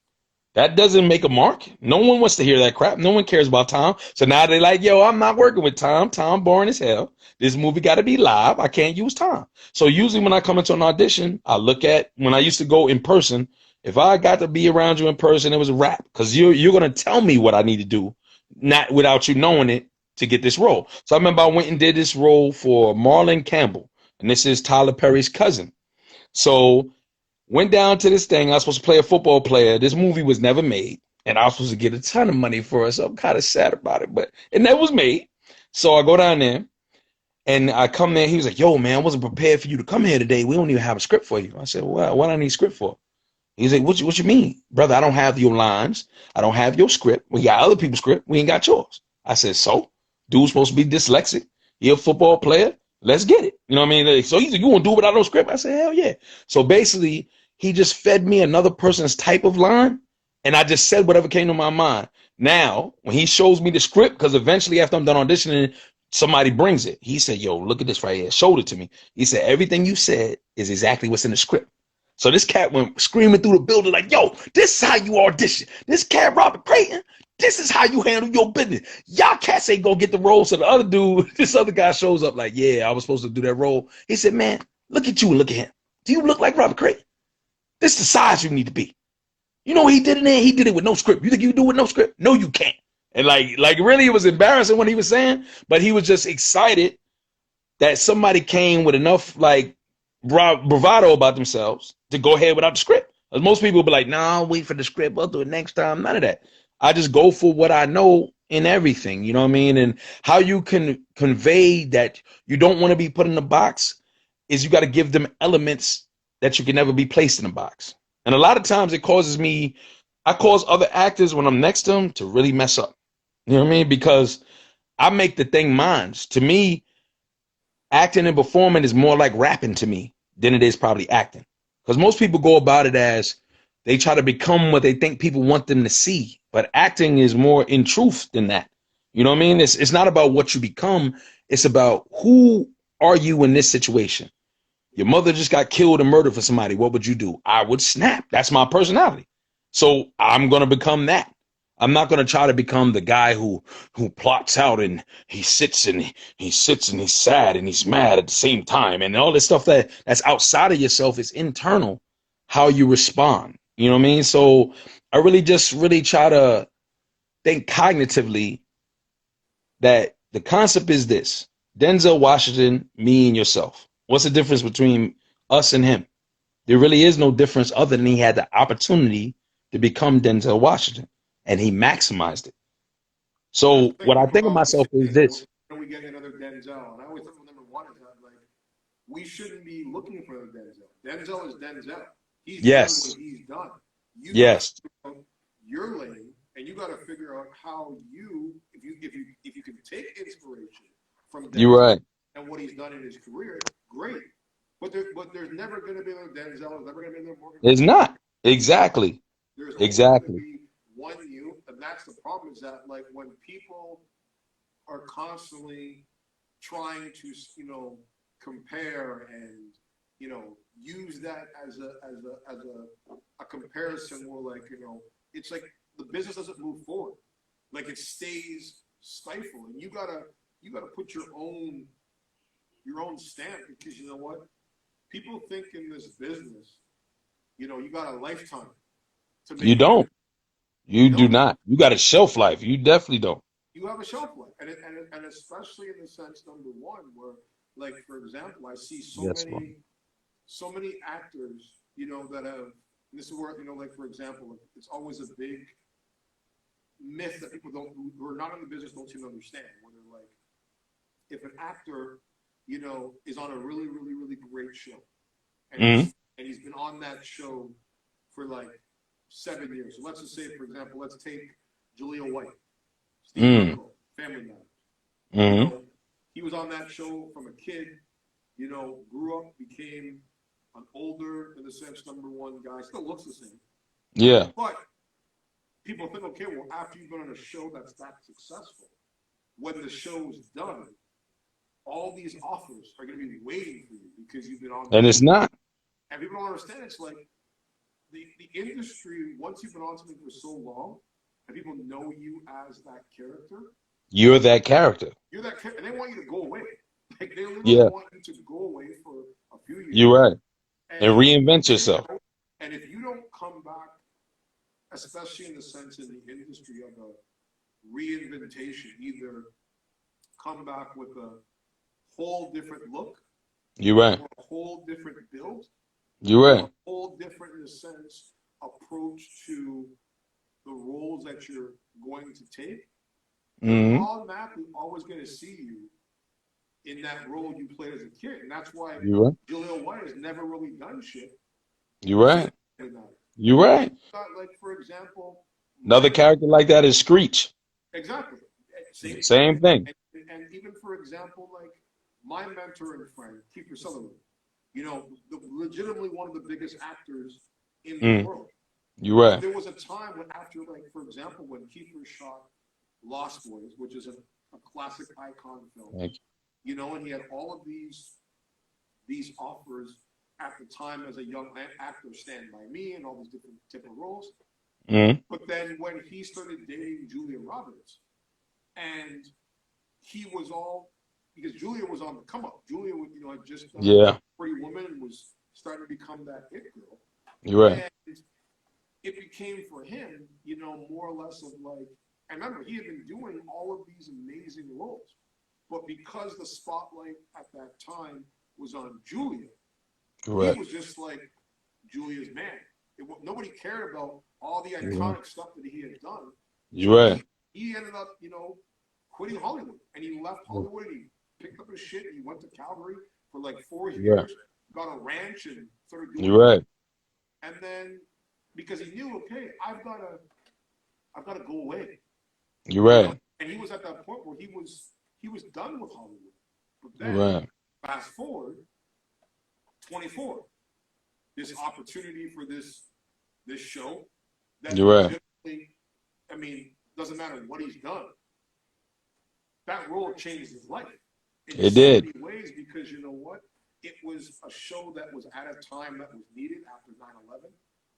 That doesn't make a mark. No one wants to hear that crap. No one cares about Tom. So now they're like, yo, I'm not working with Tom. Tom boring as hell. This movie got to be live. I can't use Tom. So usually when I come into an audition, I look at when I used to go in person. If I got to be around you in person, it was a wrap because you're going to tell me what I need to do, not without you knowing it to get this role. So I remember I went and did this role for Marlon Campbell. And this is Tyler Perry's cousin. So went down to this thing. I was supposed to play a football player. This movie was never made. And I was supposed to get a ton of money for it. So I'm kind of sad about it. But it never was made. So I go down there. And I come there. He was like, yo, man, I wasn't prepared for you to come here today. We don't even have a script for you. I said, well, what do I need a script for? He's like, what you mean? Brother, I don't have your lines. I don't have your script. We got other people's script. We ain't got yours. I said, so? Dude's supposed to be dyslexic. You're a football player. Let's get it. You know what I mean? So he's like, you want to do it without no script? I said, hell yeah. So basically, he just fed me another person's type of line, and I just said whatever came to my mind. Now, when he shows me the script, because eventually after I'm done auditioning, somebody brings it. He said, yo, look at this right here. Showed it to me. He said, everything you said is exactly what's in the script. So this cat went screaming through the building like, yo, this is how you audition. This cat, Robert Crayton, this is how you handle your business. Y'all cats ain't gonna get the role. So the other dude, this other guy shows up like, yeah, I was supposed to do that role. He said, man, look at you and look at him. Do you look like Robert Crayton? This is the size you need to be. You know what he did in there? He did it with no script. You think you can do it with no script? No, you can't. And like really, it was embarrassing what he was saying, but he was just excited that somebody came with enough like bravado about themselves to go ahead without the script. Because most people be like, nah, I'll wait for the script. I'll do it next time. None of that. I just go for what I know in everything. You know what I mean? And how you can convey that you don't want to be put in a box is you got to give them elements that you can never be placed in a box. And a lot of times it causes I cause other actors when I'm next to them to really mess up. You know what I mean? Because I make the thing mine. To me, acting and performing is more like rapping to me than it is probably acting. Because most people go about it as they try to become what they think people want them to see. But acting is more in truth than that. You know what I mean? It's not about what you become. It's about who are you in this situation? Your mother just got killed and murdered for somebody. What would you do? I would snap. That's my personality. So I'm gonna become that. I'm not gonna try to become the guy who plots out and he sits and he's sad and he's mad at the same time and all this stuff that's outside of yourself is internal. How you respond. You know what I mean? So I really just really try to think cognitively that the concept is this: Denzel Washington, me and yourself. What's the difference between us and him? There really is no difference other than he had the opportunity to become Denzel Washington and he maximized it. I So think what the I think of problem myself is is that this. when we get another Denzel, and I always think number one is that like we shouldn't be looking for another Denzel. Denzel is Denzel. He's done what Yes. he's done. You got to Yes. figure out your lane, and you got to figure out how you, if you can take inspiration from You're Denzel right. and what he's done in his career, great. But there's never going to be another Denzel. There's never going to be another Morgan It's Freeman. not. Exactly. There's only going to Exactly. be one you, and that's the problem. Is that like when people are constantly trying to compare and use that as a comparison where like it's like the business doesn't move forward, like it stays stifled, and you gotta put your own stamp, because you know what, people think in this business, you got a lifetime to You make it don't. good. You You do don't. not. You got a shelf life. You definitely don't. You have a shelf life, and especially in the sense number one, where like for example, I see so Yes, bro. many so many actors, that have. And this is where like for example, it's always a big myth that people don't who are not in the business don't seem to understand. Where they're like, if an actor, is on a really really really great show, and Mm-hmm. he's been on that show for like 7 years. So let's just say, for example, let's take Jaleel White. Steve Mm-hmm. Urkel, Family Matters. You Mm-hmm. know, he was on that show from a kid, grew up, became an older, in the sense, number one guy, still looks the same. Yeah. But people think, okay, well, after you've been on a show that's that successful, when the show's done, all these offers are going to be waiting for you because you've been on And that it's show. not. And people don't understand. It's like the industry, once you've been on something for so long, and people know you as that character, You're that character. you're that character, and they want you to go away. Like they literally Yeah. want you to go away for a few You're years, right. And and reinvent yourself. if you don't come back, especially in the sense in the industry of a reinventation, either come back with a whole different look, You're right. or a whole different build, You're or right. a whole different, in a sense, approach to the roles that you're going to take, they're Mm-hmm. automatically always going to see you in that role you played as a kid. And that's why You're right. Jaleel White has never really done shit You're since right. Family Matters. You're And right. you got, like, for example, Another character like that is Screech. exactly, same thing. Same thing. And even, for example, like my mentor and friend, Kiefer Sutherland, legitimately one of the biggest actors in the Mm. world. You're right. There was a time when after, like, for example, when Kiefer shot Lost Boys, which is a classic icon film, Thank and he had all of these offers at the time as a young actor, Stand By Me, and all these different roles. you. Mm. But then when he started dating Julia Roberts, and he was all because Julia was on the come up. Julia, had just done Yeah. Pretty Woman and was starting to become that it girl, You're right. and it became for him, more or less of like. I remember he had been doing all of these amazing roles, but because the spotlight at that time was on Julia, he Correct. was just like Julia's man. Nobody cared about all the You're right. iconic stuff that he had done. You're So right. he ended up, quitting Hollywood, and he left Hollywood and he picked up his shit and he went to Calgary for like 4 You're right. years, got a ranch and started doing You're right. And then because he knew, okay, I've got to go away. You're right. And he was at that point where he was done with Hollywood. But You're then right. fast forward 24, this opportunity for this show that You're right. legitimately, I mean, doesn't matter what he's done. That role changed his life. in It so did. many ways because you know what? It was a show that was at a time that was needed after 9/11,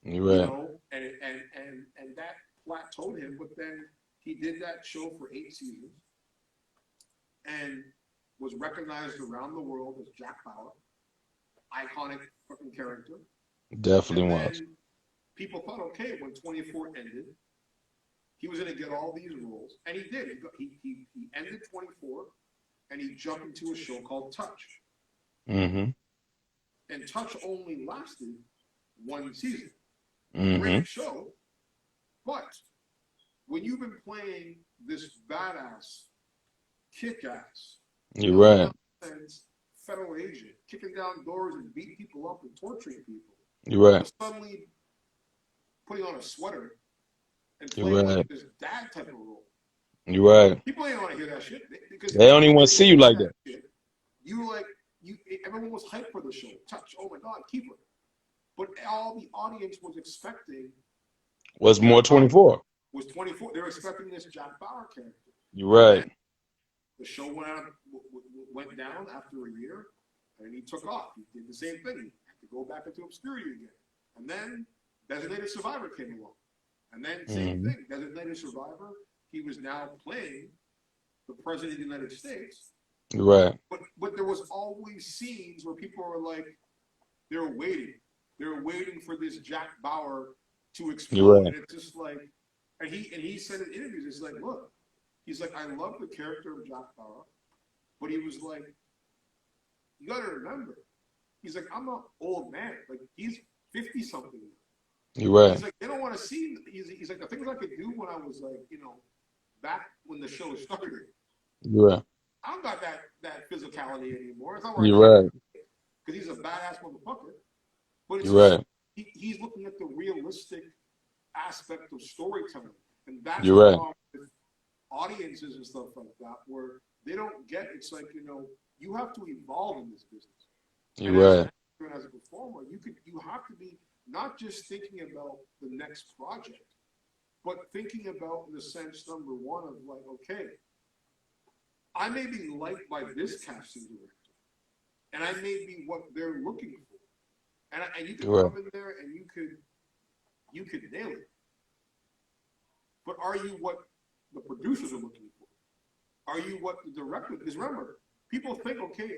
You're you right. know, and that plateaued him. But then he did that show for 8 seasons and was recognized around the world as Jack Bauer, iconic fucking character. Definitely And was. then people thought, okay, when 24 ended, he was going to get all these roles, and he did. He ended 24, and he jumped into a show called Touch. Mm-hmm. And Touch only lasted 1 season. Mm-hmm. Great show, but when you've been playing this badass, kick-ass, You're no right. nonsense federal agent, kicking down doors and beating people up and torturing people, You're right. to suddenly putting on a sweater and You're playing like right. this dad type of role. You're right. People ain't want to hear that shit because They don't even want to when see you you hear like that that. shit, you like you. Everyone was hyped for the show. Touch. Oh my god, keep her. But all the audience was expecting Was more Jack Bauer 24. was 24. They were expecting this Jack Bauer character, You're and then right. the show went down after a year, and he took off. He did the same thing. He had to go back into obscurity again, and then Designated Survivor came along, and then same Mm-hmm. thing. Designated Survivor. He was now playing the president of the United States. You're right. But there was always scenes where people were like, they were waiting. They were waiting for this Jack Bauer to You're explode. right. And it's just like, and he said in interviews, it's like, look, he's like, I love the character of Jack Bauer, but he was like, you gotta remember, he's like, I'm an old man. Like he's 50 something. You're right. He's like, they don't want to see. He's like, the things I could do when I was like, back when the show started. You're right. I don't got that physicality anymore. It's not where I You're came right. because he's a badass motherfucker. But it's You're just right. he's looking at the realistic aspect of storytelling, and that's You're the right. problem with audiences and stuff like that, where they don't get. It's like you have to evolve in this business, and You're as an right. actor and as a performer, you have to be not just thinking about the next project, but thinking about in the sense number one of like, okay, I may be liked by this casting director, and I may be what they're looking for. And you could You're right. come in there and you could nail it. But are you what the producers are looking for? Are you what the director? Because remember, people think, okay,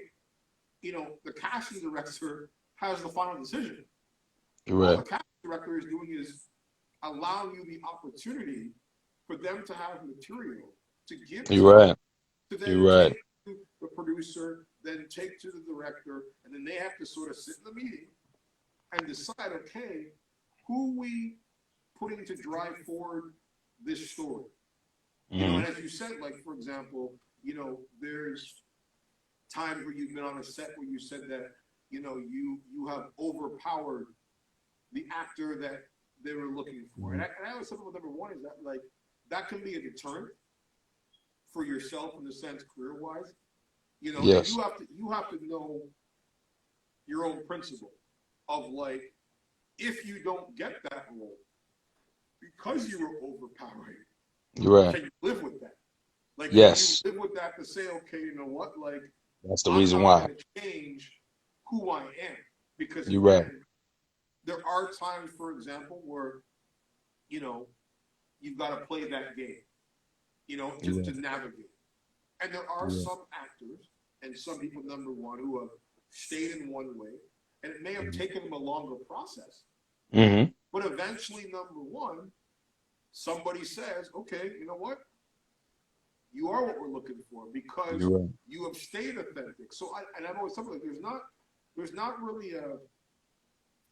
the casting director has the final decision. You're All right. the casting director is doing is allowing you the opportunity for them to have material to give to You're you, right. to then You're right. take to the producer, then take to the director, and then they have to sort of sit in the meeting and decide, okay, who we putting to drive forward this story. Mm-hmm. And as you said, like for example, there's times where you've been on a set where you said that, you have overpowered the actor that they were looking for. Mm-hmm. And I always said, well, number one is that like that can be a deterrent for yourself in the sense career wise. And Yes. you have to know your own principle of like, if you don't get that role because you were overpowering, You're right. can you live with that? Like, can you Yes. live with that to say, okay, you know what? Like, That's the I'm reason not why. going to change who I am. Because You're right. again, there are times, for example, where, you've got to play that game, to navigate. And there are some actors and some people, number one, who have stayed in one way, and it may have taken them a longer process. Mm-hmm. But eventually, number one, somebody says, okay, you know what? You are what we're looking for because You're right. you have stayed authentic. So, I've always said, like, there's not really a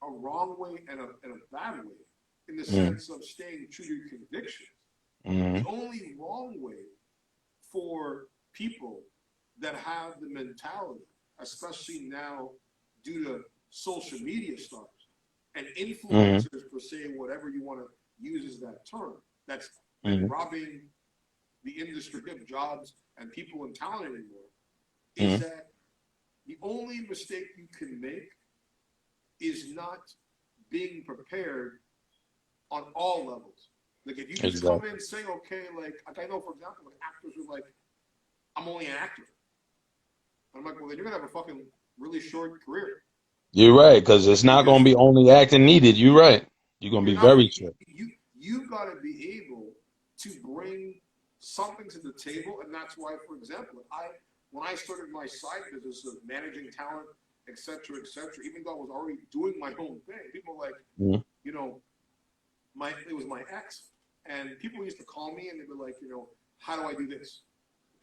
wrong way and a bad way in the sense of staying true to your convictions. Mm-hmm. The only wrong way for people that have the mentality, especially now due to social media stars and influencers per se, whatever you want to use as that term, that's robbing the industry of jobs and people and talent anymore, is that the only mistake you can make is not being prepared on all levels. Like if you just come in saying, okay, like I know, for example, like actors are like, I'm only an actor. I'm like, well, then you're gonna have a fucking really short career. You're right, because it's not going to Because be only acting needed. You're right. You're going to you're be not very short. you've got to be able to bring something to the table, and that's why, for example, when I started my side business of managing talent, etc., etc., even though I was already doing my own thing, people were like, Mm-hmm. you know, it was my ex, and people used to call me and they'd be like, how do I do this?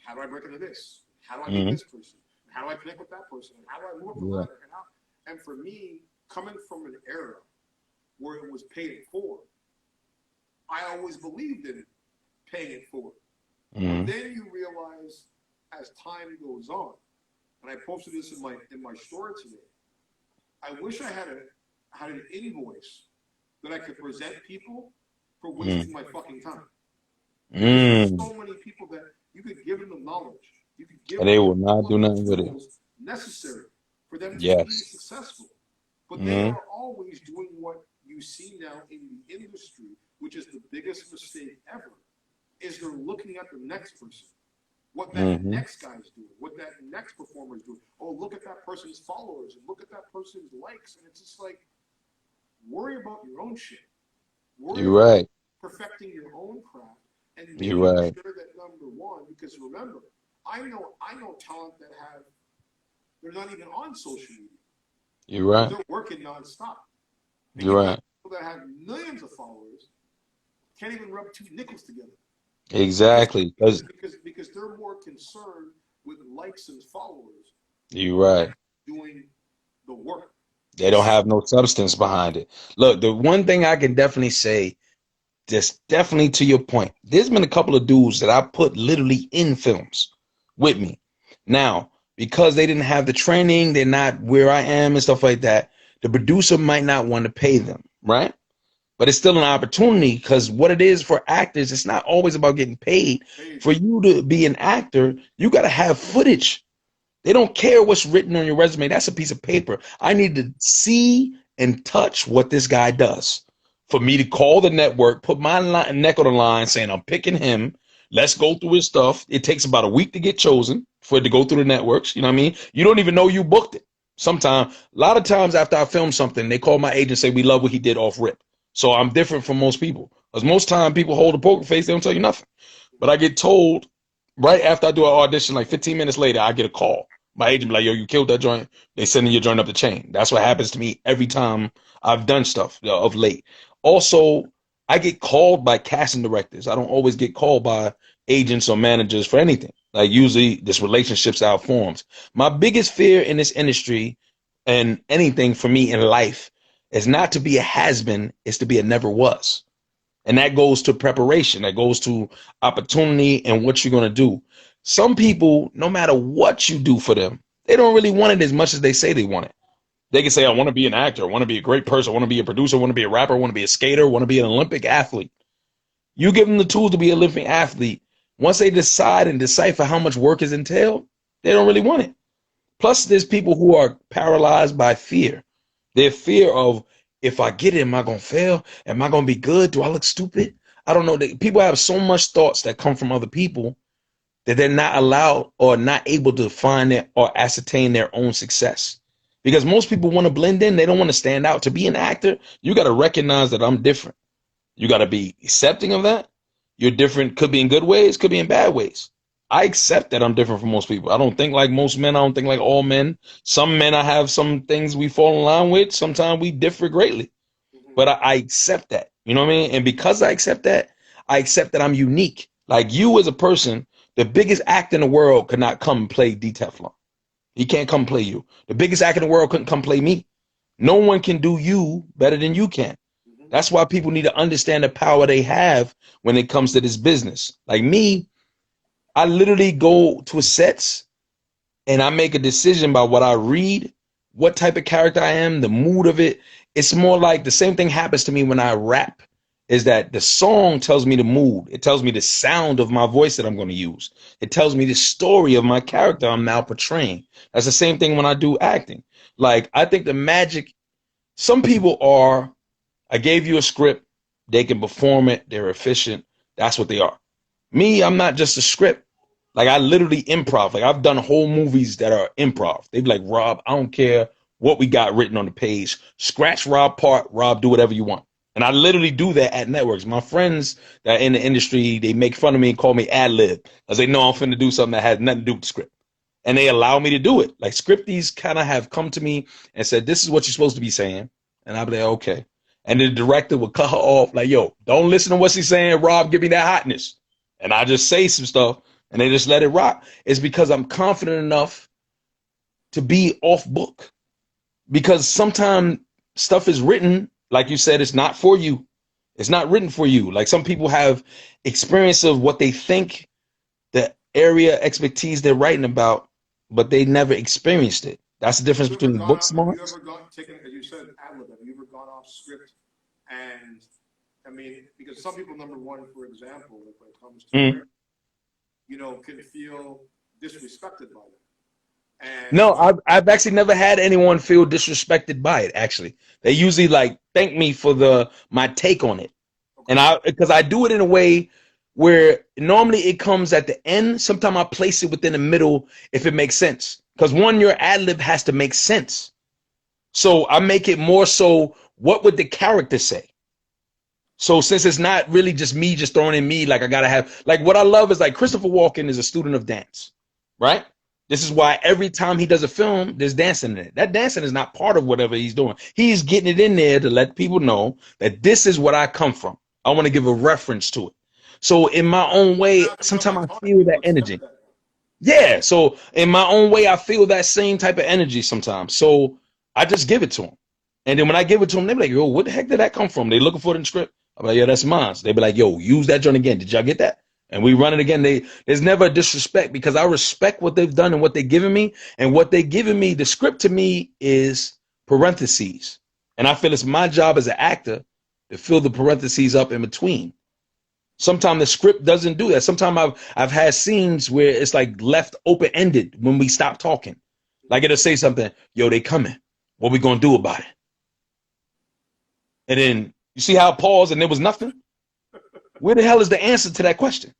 How do I break into this? How do I meet Mm-hmm. this person? How do I connect with that person? And how do I move up the Yeah. ladder? And for me, coming from an era where it was paid it forward, I always believed in paying it forward. Mm-hmm. But then you realize, as time goes on, and I posted this in my story today, I wish I had an invoice that I could present people for wasting my fucking time. Because there's Mm-hmm. so many people that you could give them the knowledge, you could give And they them will not all do of the nothing with it. tools necessary for them to be Yes. successful. But they Mm-hmm. are always doing what you see now in the industry, which is the biggest mistake ever, is they're looking at the next person, what that Mm-hmm. next guy's doing, what that next performer is doing. Oh, look at that person's followers and look at that person's likes. And it's just like, worry about your own shit. Worry You're about right. perfecting your own craft and You're making right. sure that number one, because remember, I know talent that they're not even on social media, You're but right. they're working nonstop. And You're you've got right. people that have millions of followers can't even rub two nickels together because Exactly. because Because because because they're more concerned with likes and followers you're than right. doing the work. They don't have no substance behind it. Look, the one thing I can definitely say, just definitely to your point, there's been a couple of dudes that I put literally in films with me. Now, because they didn't have the training, they're not where I am and stuff like that, the producer might not want to pay them, right? But it's still an opportunity because what it is for actors, it's not always about getting paid. Hey, For you to be an actor, you got to have footage. They don't care what's written on your resume. That's a piece of paper. I need to see and touch what this guy does for me to call the network, put my neck on the line saying, I'm picking him. Let's go through his stuff. It takes about a week to get chosen for it to go through the networks. You know what I mean? You don't even know you booked it. Sometimes, a lot of times after I film something, they call my agent and say, we love what he did off rip. So I'm different from most people. Because most time people hold a poker face, they don't tell you nothing. But I get told right after I do an audition, like 15 minutes later, I get a call. My agent be like, yo, you killed that joint. They sending your joint up the chain. That's what happens to me every time I've done stuff of late. Also, I get called by casting directors. I don't always get called by agents or managers for anything. Like usually this relationships out forms. My biggest fear in this industry and anything for me in life is not to be a has-been, it's to be a never was. And that goes to preparation. That goes to opportunity and what you're going to do. Some people, no matter what you do for them, they don't really want it as much as they say they want it. They can say, I want to be an actor, I want to be a great person, I want to be a producer, I want to be a rapper, I want to be a skater, I want to be an Olympic athlete. You give them the tools to be an Olympic athlete. Once they decide and decipher how much work is entailed, they don't really want it. Plus, there's people who are paralyzed by fear. Their fear of, if I get it, am I gonna fail? Am I gonna be good? Do I look stupid? I don't know. People have so much thoughts that come from other people that they're not allowed or not able to find it or ascertain their own success. Because most people want to blend in, they don't want to stand out. To be an actor, you got to recognize that I'm different. You got to be accepting of that. You're different, could be in good ways, could be in bad ways. I accept that I'm different from most people. I don't think like most men. I don't think like all men. Some men, I have some things we fall in line with. Sometimes we differ greatly, mm-hmm. but I accept that. You know what I mean? And because I accept that I'm unique. Like you as a person, the biggest actor in the world could not come and play DTeflon. He can't come play you. The biggest actor in the world couldn't come play me. No one can do you better than you can. Mm-hmm. That's why people need to understand the power they have when it comes to this business. Like me, I literally go to sets and I make a decision by what I read, what type of character I am, the mood of it. It's more like the same thing happens to me when I rap, is that the song tells me the mood. It tells me the sound of my voice that I'm going to use. It tells me the story of my character I'm now portraying. That's the same thing when I do acting. Like, I think the magic, some people are, I gave you a script, they can perform it, they're efficient. That's what they are. Me, I'm not just a script. Like I literally improv. Like I've done whole movies that are improv. They be like, Rob, I don't care what we got written on the page. Scratch Rob part, Rob, do whatever you want. And I literally do that at networks. My friends that are in the industry, they make fun of me and call me ad lib because they know I'm finna do something that has nothing to do with the script. And they allow me to do it. Like scripties kind of have come to me and said, this is what you're supposed to be saying. And I'll be like, okay. And the director would cut her off like, yo, don't listen to what she's saying, Rob, give me that hotness. And I just say some stuff and they just let it rock. It's because I'm confident enough to be off book. Because sometimes stuff is written, like you said, it's not for you. It's not written for you. Like some people have experience of what they think the area expertise they're writing about, but they never experienced it. That's the difference between book Have you smarts. ever taken, as you said, ad-lib, have you ever gone off script? And I mean, because some people, number one, for example, like when it comes to Mm. script, can feel disrespected by them. And No, I've actually never had anyone feel disrespected by it. Actually, they usually like thank me for my take on it, and okay, because I do it in a way where normally it comes at the end. Sometimes I place it within the middle if it makes sense. Because one, your ad lib has to make sense. So I make it more so. What would the character say? So since it's not really just me just throwing in me, like I gotta have like what I love is like Christopher Walken is a student of dance, right? This is why every time he does a film, there's dancing in it. That dancing is not part of whatever he's doing. He's getting it in there to let people know that this is what I come from. I want to give a reference to it. So in my own you way, have to come sometimes and I talk to feel people, that accept energy. that. Yeah. So in my own way, I feel that same type of energy sometimes. So I just give it to them. And then when I give it to them, they be like, yo, what the heck did that come from? They looking for it in the script. I'm like, yeah, that's mine. So they be like, yo, use that joint again. Did y'all get that? And we run it again. There's never a disrespect because I respect what they've done and what they're giving me. And what they're giving me, the script to me is parentheses. And I feel it's my job as an actor to fill the parentheses up in between. Sometimes the script doesn't do that. Sometimes I've had scenes where it's like left open ended when we stop talking. Like it'll say something, yo, they coming. What we gonna do about it? And then you see how it paused and there was nothing? Where the hell is the answer to that question?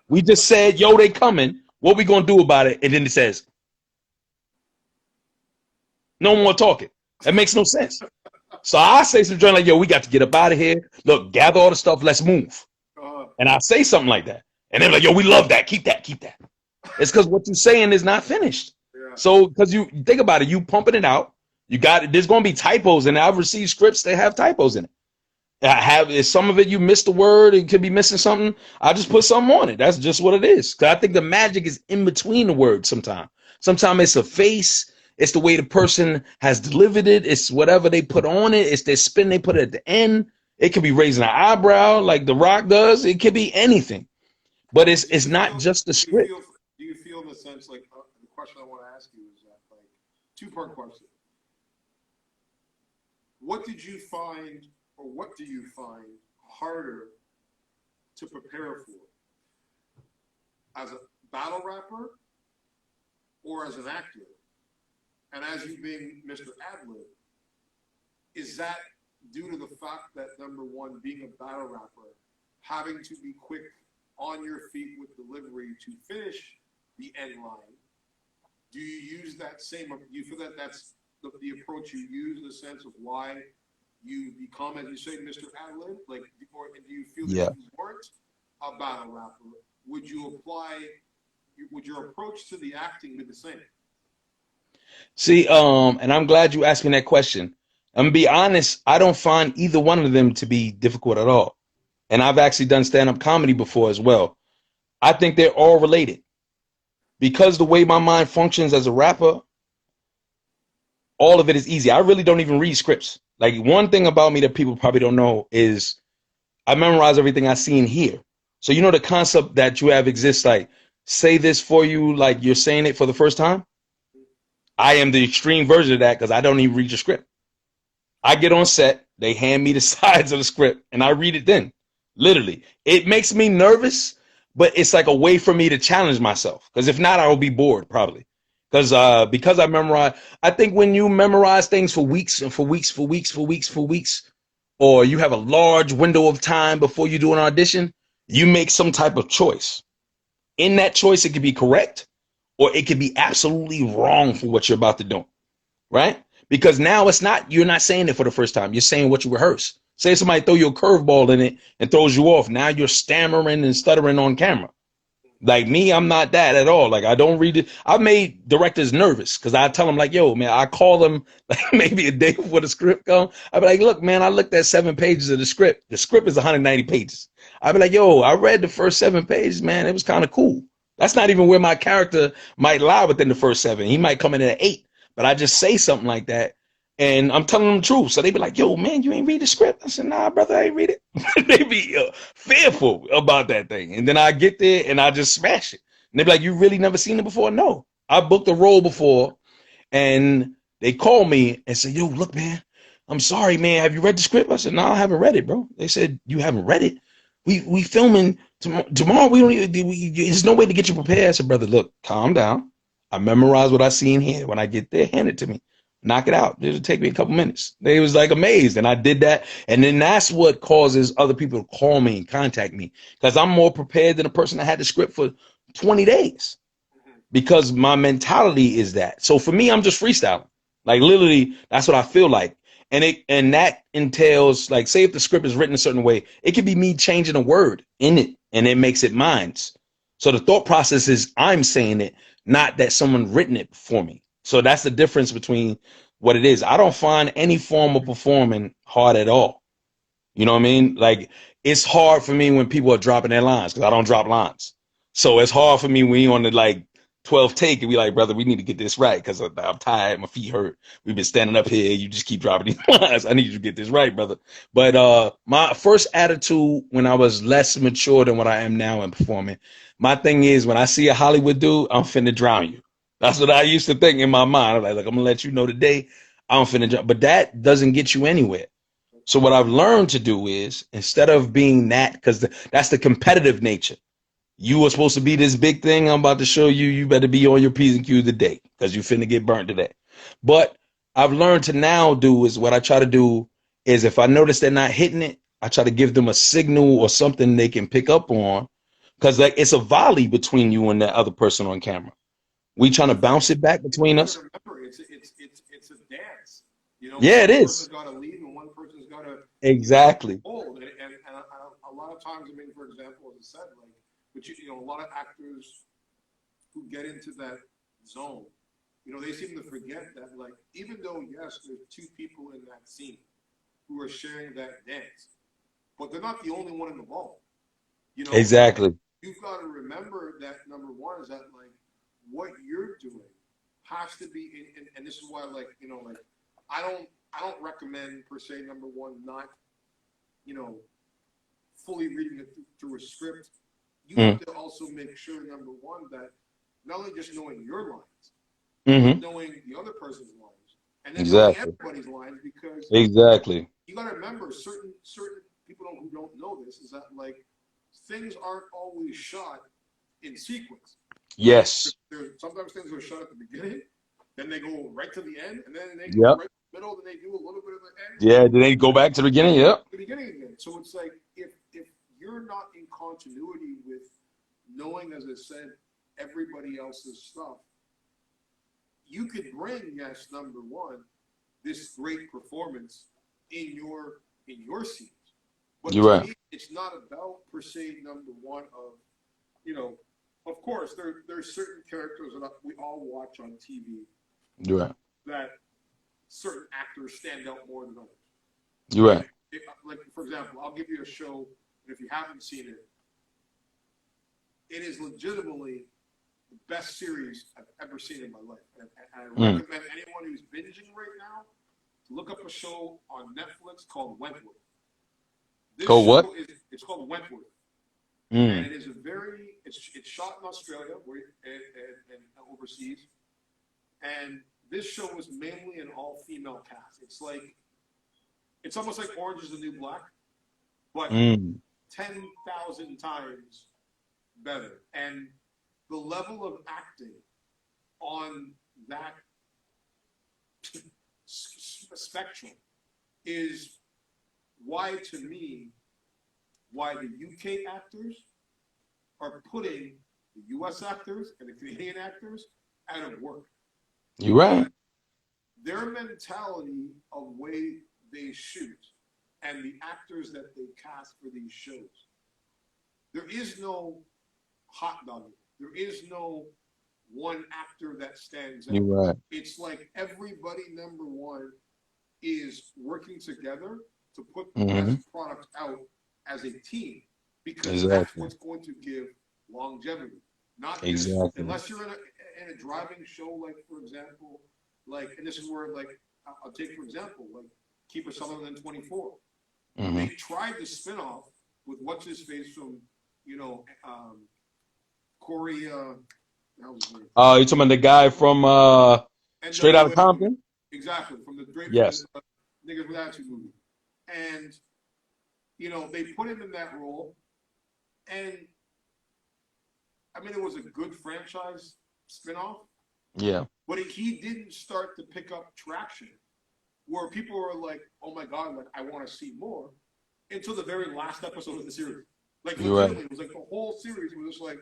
We just said, yo, they coming. What we gonna do about it? And then it says, no more talking. That makes no sense. So I say some joint like, yo, we got to get up out of here. Look, gather all the stuff, let's move. Uh, And I say something like that. And they're like, yo, we love that. Keep that, keep that. It's because what you're saying is not finished. yeah. So because you think about it, you pumping it out. You got it. There's gonna be typos, and I've received scripts that have typos in it. I have is some of it you missed a word, it could be missing something. I just put something on it. That's just what it is. Cause I think the magic is in between the words sometimes. Sometimes it's a face, it's the way the person has delivered it, it's whatever they put on it, it's their spin they put at the end. It could be raising an eyebrow like The Rock does. It could be anything. But Do it's you not feel? just the Do you script. feel? Do you feel in the sense like the question I want to ask you is that like two-part question? What did you find, or what do you find harder to prepare for, as a battle rapper or as an actor? And as you being Mr. Adlib, is that due to the fact that number one, being a battle rapper, having to be quick on your feet with delivery to finish the end line? Do you use that same? Do you feel that that's the approach you use in the sense of why you become, as you say, Mr. Adlib? Like, or do you feel that if Yeah. you weren't a battle rapper, would you apply? Would your approach to the acting be the same? See, and I'm glad you asked me that question. I'm gonna be honest, I don't find either one of them to be difficult at all. And I've actually done stand-up comedy before as well. I think they're all related. Because the way my mind functions as a rapper, all of it is easy. I really don't even read scripts. Like one thing about me that people probably don't know is I memorize everything I see and hear. So you know the concept that you have exists like say this for you like you're saying it for the first time. I am the extreme version of that because I don't even read your script. I get on set, they hand me the sides of the script, and I read it then. Literally. It makes me nervous, but it's like a way for me to challenge myself. Because if not, I will be bored probably. Because I memorize, I think when you memorize things for weeks and for weeks, for weeks, for weeks, for weeks, or you have a large window of time before you do an audition, you make some type of choice. in that choice, it could be correct or it could be absolutely wrong for what you're about to do, right? Because now it's not, you're not saying it for the first time. You're saying what you rehearse. Say somebody throw you a curveball in it and throws you off. Now you're stammering and stuttering on camera. Like me, I'm not that at all. Like I don't read it. I've made directors nervous because I tell them like, yo, man, I call them like maybe a day before the script come. I'd be like, look, man, I looked at 7 pages of the script. The script is 190 pages. I'd be like, yo, I read the first 7 pages, man. It was kind of cool. That's not even where my character might lie within the first seven. He might come in at 8, but I just say something like that. And I'm telling them the truth. So they be like, yo, man, you ain't read the script. I said, nah, brother, I ain't read it. They be fearful about that thing. And then I get there and I just smash it. And they be like, you really never seen it before? No. I booked a role before and they call me and say, yo, look, man, I'm sorry, man. Have you read the script? I said, no, I haven't read it, bro. They said, you haven't read it? We filming tomorrow. We don't even, there's no way to get you prepared. I said, brother, look, calm down. I memorize what I see in here. When I get there, hand it to me. Knock it out. It'll take me a couple minutes. They was like amazed. And I did that. And then that's what causes other people to call me and contact me. Because I'm more prepared than a person that had the script for 20 days. Because my mentality is that. So for me, I'm just freestyling. Like literally, that's what I feel like. And that entails, like, say if the script is written a certain way, it could be me changing a word in it and it makes it mine. So the thought process is I'm saying it, not that someone written it for me. So that's the difference between what it is. I don't find any form of performing hard at all. You know what I mean? Like it's hard for me when people are dropping their lines because I don't drop lines. So it's hard for me when you on the like 12 take and be like, brother, we need to get this right because I'm tired, my feet hurt. We've been standing up here. You just keep dropping these lines. I need you to get this right, brother. But my first attitude when I was less mature than what I am now in performing, my thing is when I see a Hollywood dude, I'm finna drown you. That's what I used to think in my mind. I'm like, look, I'm gonna let you know today, I'm finna drown. But that doesn't get you anywhere. So what I've learned to do is instead of being that, because that's the competitive nature. You were supposed to be this big thing. I'm about to show you. You better be on your P's and Q's today because you finna get burnt today. But I've learned to now do is what I try to do is if I notice they're not hitting it, I try to give them a signal or something they can pick up on because like it's a volley between you and that other person on camera. We trying to bounce it back between us. Remember, it's a dance. You know, Yeah, it one person's is. got to lead and one person's got to Exactly. hold. And a lot of times, I mean, for example, as I said, like, but you know, a lot of actors who get into that zone, you know, they seem to forget that, like, even though yes, there's two people in that scene who are sharing that dance, but they're not the only one in the ball. You know, Exactly. you've got to remember that number one is that like what you're doing has to be and this is why like you know like I don't recommend per se number one not you know fully reading it through a script. You have Mm. to also make sure number one that not only just knowing your lines but Mm-hmm. knowing the other person's lines and then knowing Exactly. everybody's lines because Exactly. you got to remember certain people who don't know this is that like things aren't always shot in sequence. Like Yes. there's sometimes things are shot at the beginning, then they go right to the end, and then they go Yep. right to the middle, then they do a little bit of the end, Yeah. Did they go back to the beginning? Yep. the beginning again. So it's like if you're not in continuity with knowing, as I said, everybody else's stuff, you could bring yes number one this great performance in your scenes. But You're to right. me, it's not about per se number one of you know, of course there's certain characters that we all watch on TV You're right. that certain actors stand out more than others. You're And right. like for example, I'll give you a show, and if you haven't seen it, it is legitimately the best series I've ever seen in my life. And I Mm. recommend anyone who's binging right now to look up a show on Netflix called Wentworth. This Go show what? is it's called Wentworth, and Mm. it is a very it's shot in Australia and overseas, and this show was mainly an all female cast. It's like it's almost like Orange is the New Black, but Mm. 10,000 times better. And the level of acting on that spectrum is why, to me, why the UK actors are putting the U.S. actors and the Canadian actors out of work. You're right. Their mentality of way they shoot and the actors that they cast for these shows. There is no hot dog. There is no one actor that stands out. You're right. It's like everybody, number one, is working together to put the best product out as a team, because that's what's going to give longevity. Not just unless you're in a driving show, like for example, like, and this is where, like, I'll take for example, like Keeper Sutherland 24. They tried the spin-off with what's his face from, you know, Corey. You're talking about the guy from Straight Outta Compton? Exactly, from the Yes. Niggas with Attitude movie. And, you know, they put him in that role. And, I mean, it was a good franchise spinoff. Yeah. But he didn't start to pick up traction where people were like, oh my God, like, I want to see more, until the very last episode of the series. Like, literally, it was like the whole series was just like,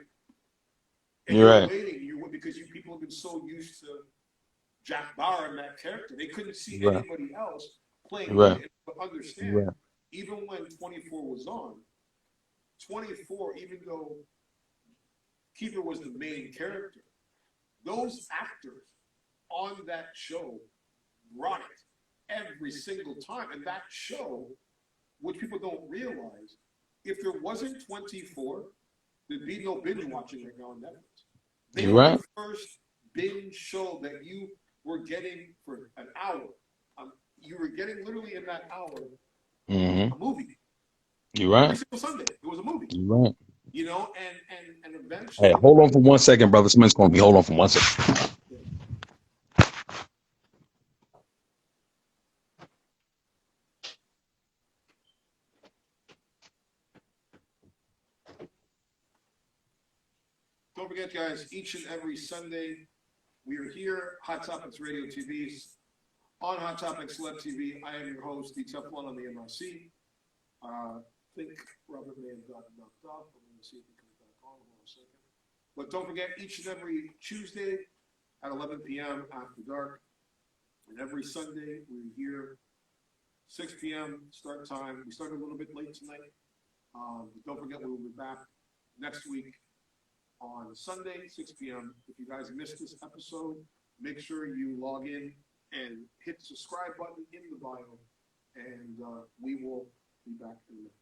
and you're waiting, because people have been so used to Jack Bauer and that character. They couldn't see anybody else playing it. But understand, even when 24 was on, 24, even though Keeper was the main character, those actors on that show brought it every single time. And that show, which people don't realize, if there wasn't 24, there'd be no binge watching right now on Netflix. They were the first binge show that you were getting for an hour. You were getting literally in that hour a movie. You're right. Every single Sunday, it was a movie. You're right. You know, and eventually. Hey, hold on for 1 second, brother. Somebody's calling me. Hold on for 1 second. Don't forget, guys, each and every Sunday, we are here, Hot Topics Radio TV. On Hot Topics Celeb TV, I am your host, DTeflon on the MRC. I think Robert may have gotten knocked off. I'm going to see if he comes back on in a second. But don't forget, each and every Tuesday at 11 p.m. after dark. And every Sunday, we're here, 6 p.m. start time. We started a little bit late tonight. But don't forget, we will be back next week on Sunday, 6 p.m. If you guys missed this episode, make sure you log in and hit the subscribe button in the bio, and we will be back in a minute.